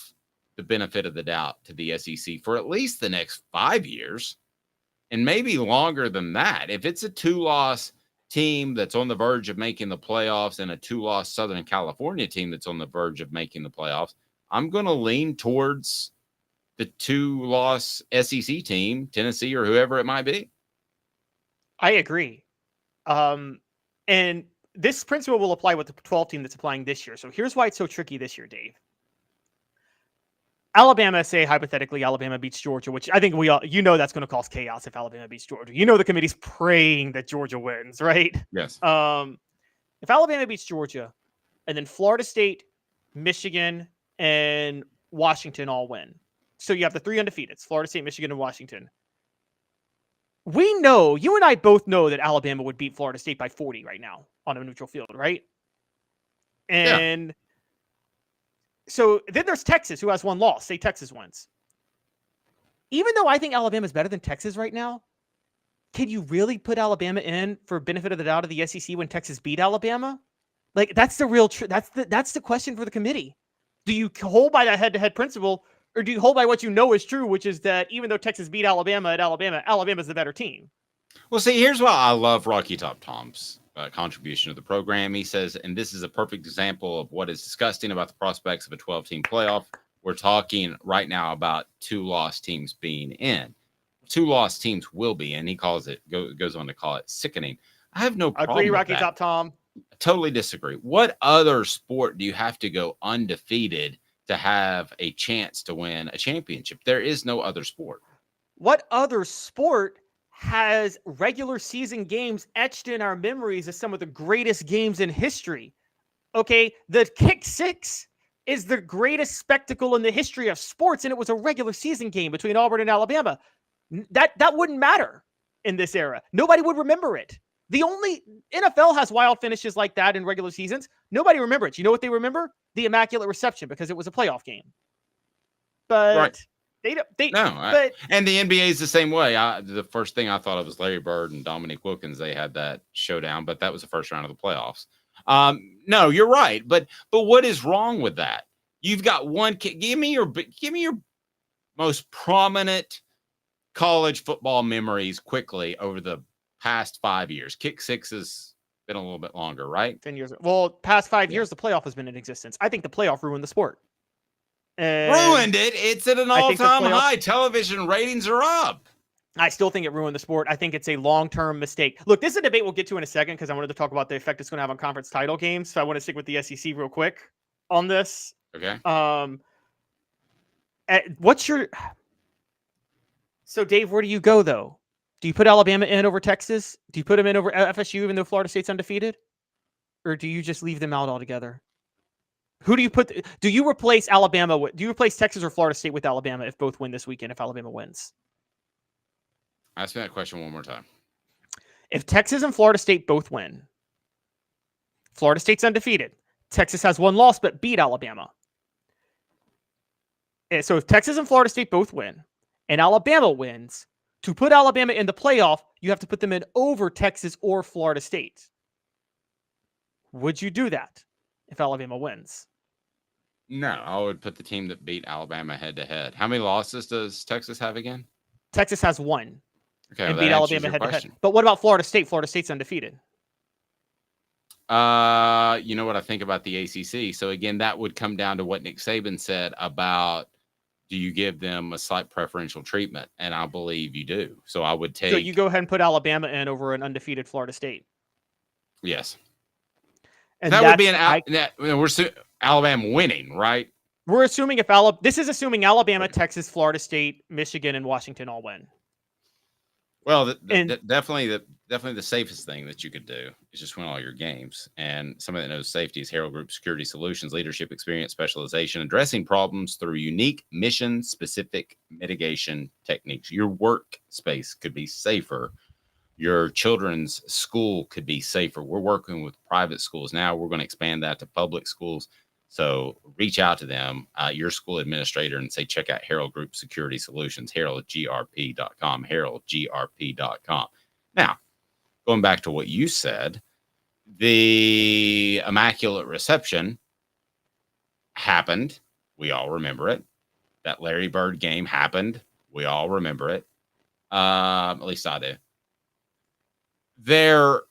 the benefit of the doubt to the SEC for at least the next 5 years, and maybe longer than that. If it's a 2-loss team that's on the verge of making the playoffs and a 2-loss Southern California team that's on the verge of making the playoffs, I'm going to lean towards the 2-loss SEC team, Tennessee or whoever it might be. I agree. And this principle will apply with the 12 team that's applying this year. So here's why it's so tricky this year, Dave. Alabama, say hypothetically, Alabama beats Georgia, which I think we all, that's going to cause chaos if Alabama beats Georgia. The committee's praying that Georgia wins, right? Yes. If Alabama beats Georgia, and then Florida State, Michigan, and Washington all win. So you have the 3 undefeateds, Florida State, Michigan, and Washington. We know, you and I both know that Alabama would beat Florida State by 40 right now on a neutral field, right? And so then there's Texas, who has 1 loss. Say Texas wins. Even though I think Alabama is better than Texas right now, can you really put Alabama in for benefit of the doubt of the SEC when Texas beat Alabama? Like, that's the real that's the question for the committee. Do you hold by that head-to-head principle, or do you hold by what you know is true, which is that even though Texas beat Alabama at Alabama, Alabama's the better team? Well, see, here's why I love Rocky Top Tom's contribution to the program. He says, and this is a perfect example of what is disgusting about the prospects of a 12-team playoff. We're talking right now about 2-loss teams being in. 2-loss teams will be in. He calls it, goes on to call it sickening. I have no problem Agree, with Rocky that. Top Tom. I totally disagree. What other sport do you have to go undefeated to have a chance to win a championship? There is no other sport. What other sport has regular season games etched in our memories as some of the greatest games in history? Okay, the kick 6 is the greatest spectacle in the history of sports, and it was a regular season game between Auburn and Alabama. That wouldn't matter in this era. Nobody would remember it. The only NFL has wild finishes like that in regular seasons. Nobody remembers it. You know what they remember? The Immaculate Reception, because it was a playoff game. But right. But and the NBA is the same way. The first thing I thought of was Larry Bird and Dominique Wilkins. They had that showdown, but that was the first round of the playoffs. No, you're right. But what is wrong with that? You've got one kid. Give me your most prominent college football memories quickly over the past 5 years. Kick 6 has been a little bit longer, right? 10 years. Well, past 5 years, the playoff has been in existence. I think the playoff ruined the sport. Ruined it. It's at an all-time high. Television ratings are up. I still think it ruined the sport. I think it's a long-term mistake. Look, this is a debate we'll get to in a second because I wanted to talk about the effect it's going to have on conference title games. So I want to stick with the SEC real quick on this. Okay. So Dave, where do you go though? Do you put Alabama in over Texas? Do you put them in over FSU even though Florida State's undefeated? Or do you just leave them out altogether? Who do you put? Do you replace Alabama with? Do you replace Texas or Florida State with Alabama if both win this weekend? If Alabama wins, ask me that question one more time. If Texas and Florida State both win, Florida State's undefeated. Texas has 1 loss but beat Alabama. And so if Texas and Florida State both win, and Alabama wins, to put Alabama in the playoff, you have to put them in over Texas or Florida State. Would you do that if Alabama wins? No, I would put the team that beat Alabama head-to-head. How many losses does Texas have again? Texas has 1. Okay, and well, beat Alabama head-to-head. But what about Florida State? Florida State's undefeated. You know what I think about the ACC. So, again, that would come down to what Nick Saban said about do you give them a slight preferential treatment? And I believe you do. So I would take... So you go ahead and put Alabama in over an undefeated Florida State. Yes. And that would be we're Alabama winning, right? We're assuming this is assuming Alabama, Texas, Florida State, Michigan, and Washington all win. Well, definitely definitely the safest thing that you could do is just win all your games. And somebody that knows safety is Harold Group Security Solutions, leadership, experience, specialization, addressing problems through unique mission-specific mitigation techniques. Your workspace could be safer. Your children's school could be safer. We're working with private schools now. We're going to expand that to public schools. So reach out to them, your school administrator, and say, check out Harold Group Security Solutions, haroldgrp.com, haroldgrp.com. Now, going back to what you said, the Immaculate Reception happened. We all remember it. That Larry Bird game happened. We all remember it. At least I do. There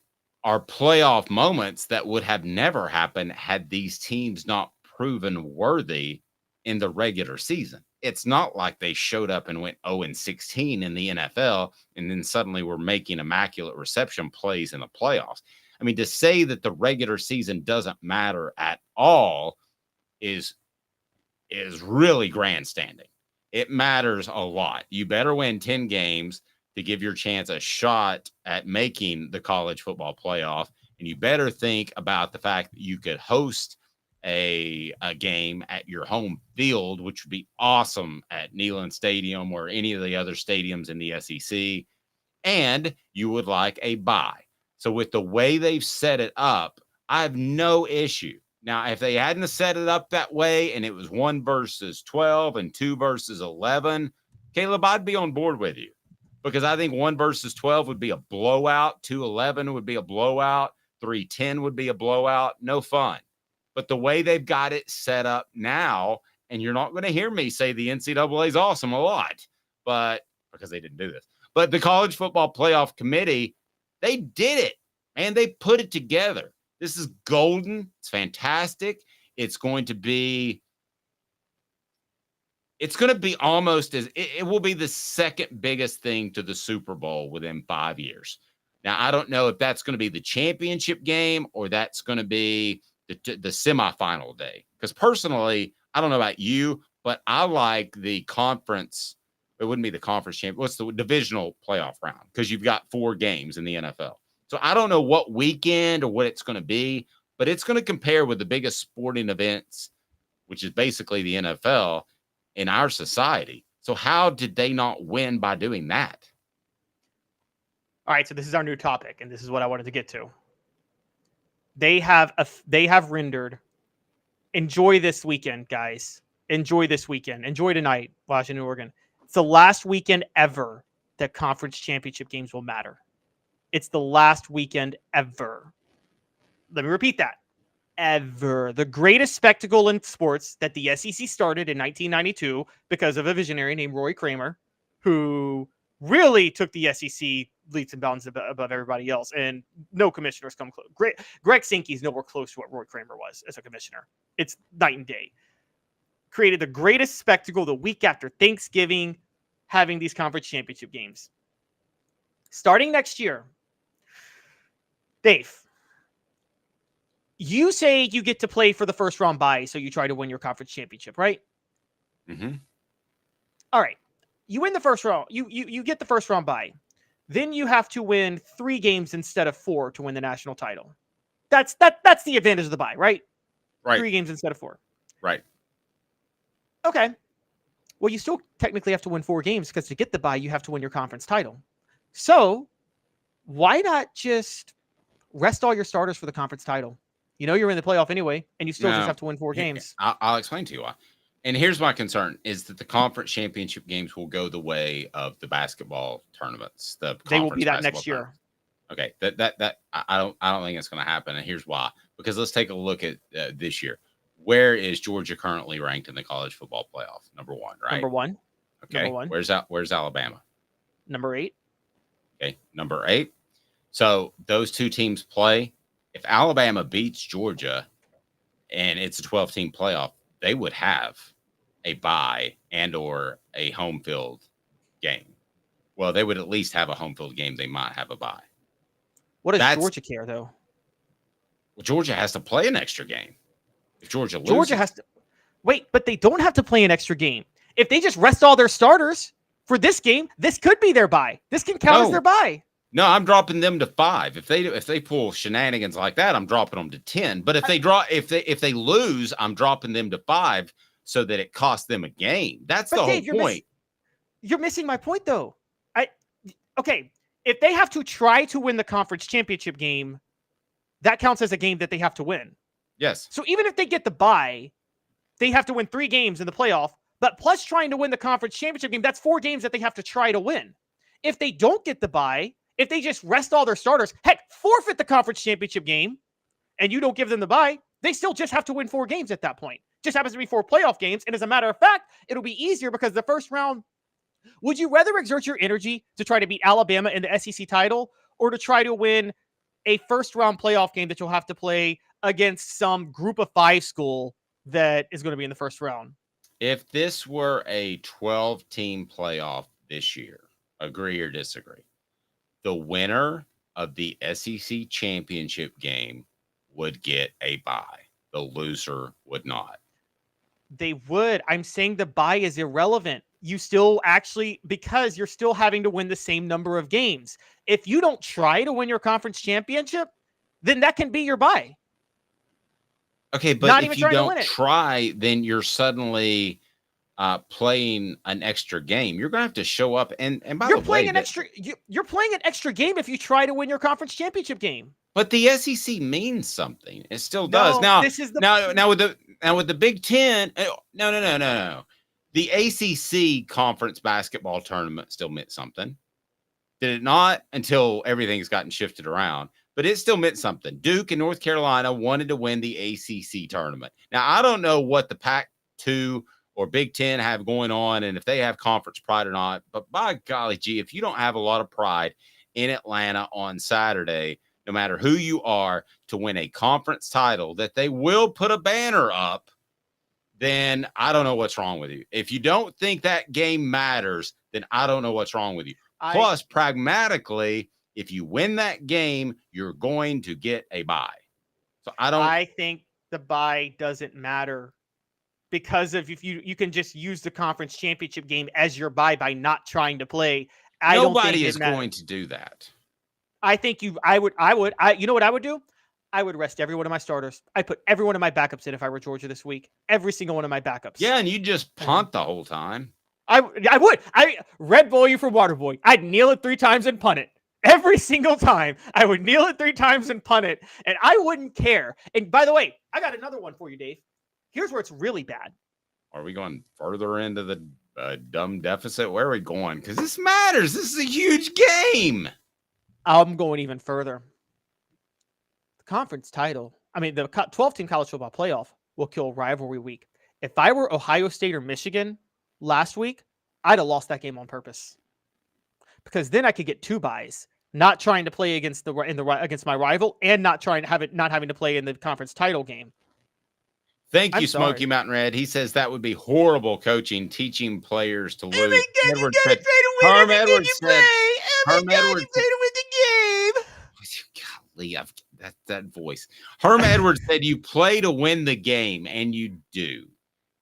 are playoff moments that would have never happened had these teams not proven worthy in the regular season. It's not like they showed up and went 0-16 in the NFL and then suddenly were making Immaculate Reception plays in the playoffs. I mean, to say that the regular season doesn't matter at all is really grandstanding. It matters a lot. You better win 10 games to give your chance a shot at making the college football playoff. And you better think about the fact that you could host a game at your home field, which would be awesome at Neyland Stadium or any of the other stadiums in the SEC. And you would like a bye. So with the way they've set it up, I have no issue. Now, if they hadn't set it up that way and it was 1 versus 12 and 2 versus 11, Caleb, I'd be on board with you. Because I think 1 versus 12 would be a blowout. 2-11 would be a blowout. 3-10 would be a blowout. No fun. But the way they've got it set up now, and you're not going to hear me say the NCAA is awesome a lot, but because they didn't do this. But the College Football Playoff Committee, they did it, man. They put it together. This is golden. It's fantastic. It's going to be almost as it will be the second biggest thing to the Super Bowl within 5 years. Now, I don't know if that's going to be the championship game or that's going to be the semifinal day. Because personally, I don't know about you, but I like the conference. It wouldn't be the conference champion. What's the divisional playoff round? Because you've got 4 games in the NFL. So I don't know what weekend or what it's going to be, but it's going to compare with the biggest sporting events, which is basically the NFL in our society. So how did they not win by doing that? All right, so this is our new topic, and this is what I wanted to get to. They have rendered. Enjoy this weekend, guys. Enjoy this weekend. Enjoy tonight, Washington, Oregon. It's the last weekend ever that conference championship games will matter. It's the last weekend ever. Let me repeat that. Ever. The greatest spectacle in sports that the SEC started in 1992 because of a visionary named Roy Kramer, who really took the SEC leaps and bounds above everybody else, and no commissioners come close. Greg Sankey's nowhere close to what Roy Kramer was as a commissioner. It's night and day. Created the greatest spectacle the week after Thanksgiving, having these conference championship games. Starting next year, Dave, you say you get to play for the first round bye, so you try to win your conference championship, right? Mm-hmm. All right. You win the first round. You get the first round bye. Then you have to win 3 games instead of 4 to win the national title. That's the advantage of the bye, right? Right. 3 games instead of 4. Right. Okay. Well, you still technically have to win 4 games because to get the bye, you have to win your conference title. So why not just rest all your starters for the conference title? You know you're in the playoff anyway, and you still just have to win 4 games. I'll explain to you why. And here's my concern is that the conference championship games will go the way of the basketball tournaments. They will be that next year. Okay. That I don't think it's going to happen. And here's why. Because let's take a look at this year. Where is Georgia currently ranked in the college football playoff? Number 1, right? Number 1. Okay. Number 1. Where's Alabama? Number 8. Okay. Number 8. So those 2 teams play. If Alabama beats Georgia and it's a 12-team playoff, they would have a bye and or a home field game. Well, they would at least have a home field game. They might have a bye. What does Georgia care, though? Well, Georgia has to play an extra game. If Georgia loses. Georgia has to. Wait, but they don't have to play an extra game. If they just rest all their starters for this game, this could be their bye. This can count as their bye. No, I'm dropping them to 5. If they pull shenanigans like that, I'm dropping them to 10. But if they lose, I'm dropping them to 5 so that it costs them a game. That's the whole point. You're missing my point, though. Okay, if they have to try to win the conference championship game, that counts as a game that they have to win. Yes. So even if they get the bye, they have to win 3 games in the playoff, but plus trying to win the conference championship game, that's 4 games that they have to try to win. If they don't get the bye, if they just rest all their starters, heck, forfeit the conference championship game, and you don't give them the bye, they still just have to win 4 games at that point. Just happens to be 4 playoff games. And as a matter of fact, it'll be easier because the first round, would you rather exert your energy to try to beat Alabama in the SEC title or to try to win a first round playoff game that you'll have to play against some group of 5 school that is going to be in the first round? If this were a 12-team playoff this year, agree or disagree, the winner of the SEC championship game would get a bye. The loser would not. They would. I'm saying the bye is irrelevant. You still actually, because you're still having to win the same number of games. If you don't try to win your conference championship, then that can be your bye. Okay, but if you don't try, then you're suddenly playing an extra game. You're going to have to show up. And by you're the playing way, you're playing an extra game if you try to win your conference championship game. But the SEC means something. It still does. Now, now with the Big Ten, no. The ACC conference basketball tournament still meant something. Did it not? Until everything's gotten shifted around. But it still meant something. Duke and North Carolina wanted to win the ACC tournament. Now, I don't know what the Pac-2 or Big Ten have going on and if they have conference pride or not. But by golly gee, if you don't have a lot of pride in Atlanta on Saturday, no matter who you are, to win a conference title that they will put a banner up, then I don't know what's wrong with you. If you don't think that game matters, then I don't know what's wrong with you. Plus, pragmatically, if you win that game, you're going to get a bye. So I think the bye doesn't matter because if you can just use the conference championship game as your bye by not trying to play. Nobody is going to do that. I think you know what I would do? I would rest every one of my starters. I'd put every one of my backups in if I were Georgia this week. Every single one of my backups. Yeah, and you just punt the whole time. I would. Red Bull you for water boy. I'd kneel it 3 times and punt it. Every single time. I would kneel it 3 times and punt it. And I wouldn't care. And by the way, I got another one for you, Dave. Here's where it's really bad. Are we going further into the dumb deficit? Where are we going? Because this matters. This is a huge game. I'm going even further. The conference title, the 12-team college football playoff will kill rivalry week. If I were Ohio State or Michigan last week, I'd have lost that game on purpose. Because then I could get 2 byes, not trying to play against my rival and not having to play in the conference title game. Thank you, Smoky Mountain Red. He says that would be horrible coaching, teaching players to lose. Herm Edwards said, golly, that voice. Herm Edwards said you play to win the game, and you do.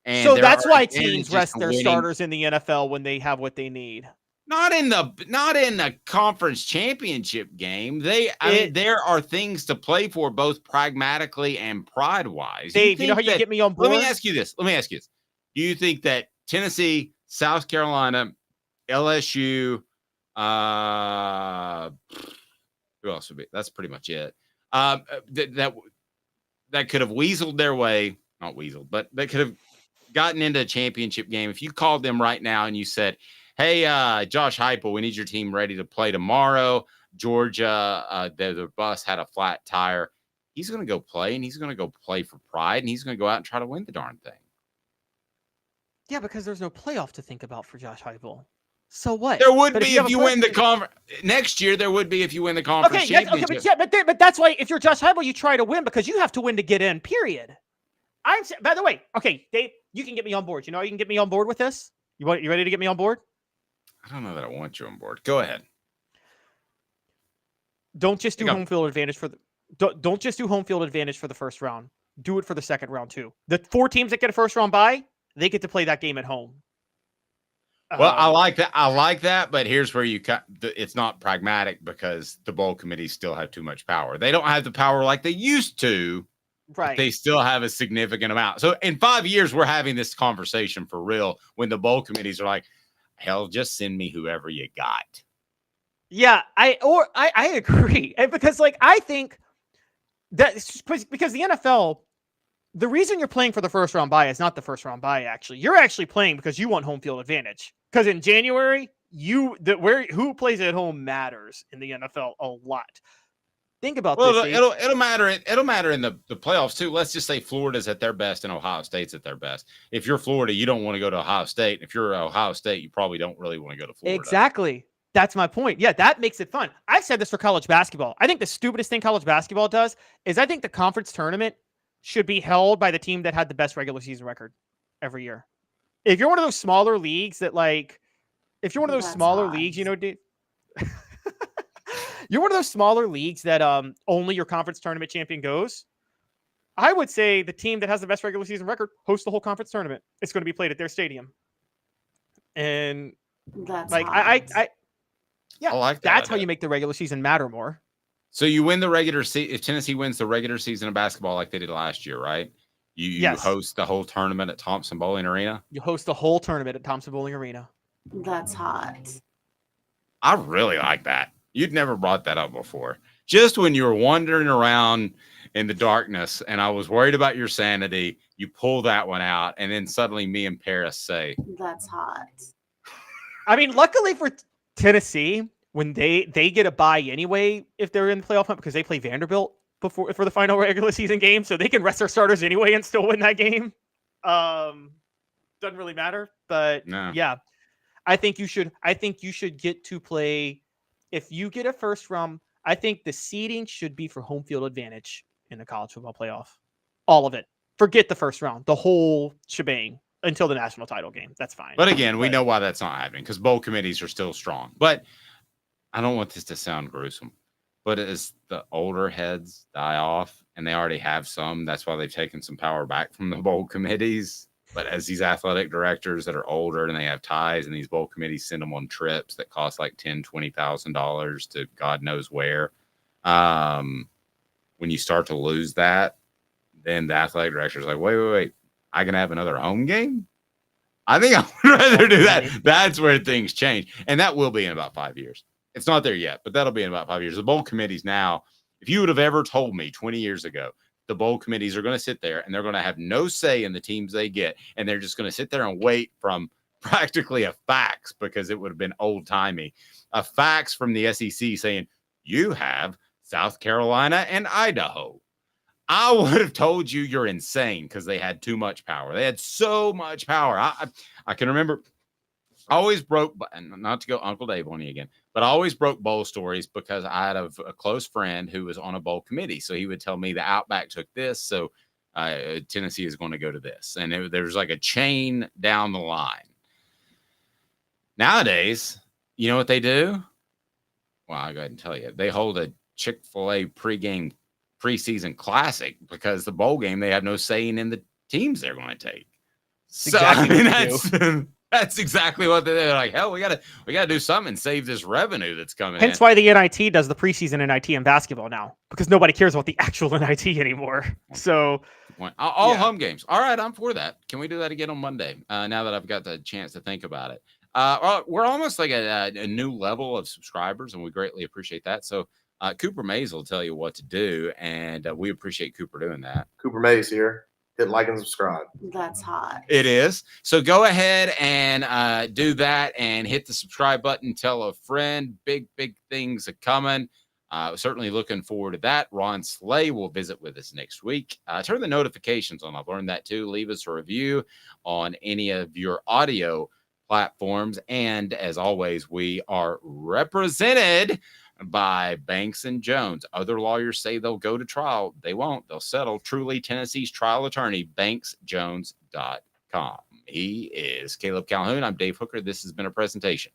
And so that's why teams rest their starters in the NFL when they have what they need. Not in the conference championship game. There are things to play for, both pragmatically and pride-wise. Dave, you know how you get me on board? Let me ask you this. Do you think that Tennessee, South Carolina, LSU, who else would be? That's pretty much it. That could have weaseled their way, not weaseled, but they could have gotten into a championship game. If you called them right now and you said, hey, Josh Heupel, we need your team ready to play tomorrow. Georgia, the bus had a flat tire. He's going to go play, and he's going to go play for pride, and he's going to go out and try to win the darn thing. Yeah, because there's no playoff to think about for Josh Heupel. So what? There would be if you win the conference. Next year, there would be if you win the conference championship. But that's why if you're Josh Heupel, you try to win because you have to win to get in, period. By the way, okay, Dave, you can get me on board. You know how you can get me on board with this? You ready to get me on board? I don't know that I want you on board. Go ahead. Don't just do home field advantage for the first round. Do it for the second round too. The 4 teams that get a first round bye, they get to play that game at home. Well, I like that. I like that, but here's where it's not pragmatic because the bowl committees still have too much power. They don't have the power like they used to. Right. They still have a significant amount. So in 5 years, we're having this conversation for real when the bowl committees are like, hell, just send me whoever you got. Yeah, I agree. And because I think that because the NFL, the reason you're playing for the first round bye is not the first round bye, actually. You're actually playing because you want home field advantage. Because in January, who plays at home matters in the NFL a lot. Think about this. It'll matter. It'll matter in the playoffs too. Let's just say Florida's at their best and Ohio State's at their best. If you're Florida, you don't want to go to Ohio State. If you're Ohio State, you probably don't really want to go to Florida. Exactly. That's my point. Yeah, that makes it fun. I've said this for college basketball. I think the stupidest thing college basketball does is I think the conference tournament should be held by the team that had the best regular season record every year. If you're one of those smaller leagues that if you're one of those smaller leagues, you're one of those smaller leagues that only your conference tournament champion goes. I would say the team that has the best regular season record hosts the whole conference tournament. It's going to be played at their stadium. And that's yeah, I like that. That's how you make the regular season matter more. So you win the regular season. If Tennessee wins the regular season of basketball like they did last year, right? You host the whole tournament at Thompson Bowling Arena? You host the whole tournament at Thompson Bowling Arena. That's hot. I really like that. You'd never brought that up before. Just when you were wandering around in the darkness and I was worried about your sanity, you pull that one out, and then suddenly me and Paris say, that's hot. I mean, luckily for Tennessee, when they get a bye anyway, if they're in the playoff hunt, because they play Vanderbilt for the final regular season game, so they can rest their starters anyway and still win that game. Doesn't really matter, but yeah, I think you should get to play. If you get a first round, I think the seeding should be for home field advantage in the college football playoff. All of it. Forget the first round, the whole shebang until the national title game. That's fine. But again, we know why that's not happening because bowl committees are still strong. But I don't want this to sound gruesome, but as the older heads die off, and they already have some, that's why they've taken some power back from the bowl committees. But as these athletic directors that are older and they have ties, and these bowl committees send them on trips that cost like $10,000, $20,000 to God knows where. When you start to lose that, then the athletic director is like, wait, I can have another home game? I think I would rather do that. That's where things change. And that will be in about 5 years. It's not there yet, but that'll be in about 5 years. The bowl committees now, if you would have ever told me 20 years ago, the bowl committees are going to sit there and they're going to have no say in the teams they get, and they're just going to sit there and wait from practically a fax, because it would have been old-timey, a fax from the SEC saying, you have South Carolina and Idaho. I would have told you you're insane because they had too much power. They had so much power. I can remember I always broke, not to go Uncle Dave on you again, but I always broke bowl stories because I had a close friend who was on a bowl committee. So he would tell me the Outback took this, so Tennessee is going to go to this. And there was like a chain down the line. Nowadays, you know what they do? Well, I'll go ahead and tell you. They hold a Chick-fil-A preseason classic because the bowl game, they have no say in the teams they're going to take. So Exactly that's exactly what they're like. Hell, we gotta do something and save this revenue that's coming. Hence why the NIT does the preseason NIT in basketball now, because nobody cares about the actual NIT anymore. So all home games. All right, I'm for that. Can we do that again on Monday? Now that I've got the chance to think about it. We're almost like a new level of subscribers, and we greatly appreciate that. So Cooper Mays will tell you what to do, and we appreciate Cooper doing that. Cooper Mays here. Hit like and subscribe. That's hot. It is. So go ahead and do that and hit the subscribe button. Tell a friend. Big things are coming. Certainly looking forward to that. Ron Slay will visit with us next week. Turn the notifications on. I've learned that too. Leave us a review on any of your audio platforms. And as always, we are represented by Banks and Jones. Other lawyers say they'll go to trial. They won't. They'll settle. Truly Tennessee's trial attorney, banksjones.com. He is Caleb Calhoun. I'm Dave Hooker. This has been a presentation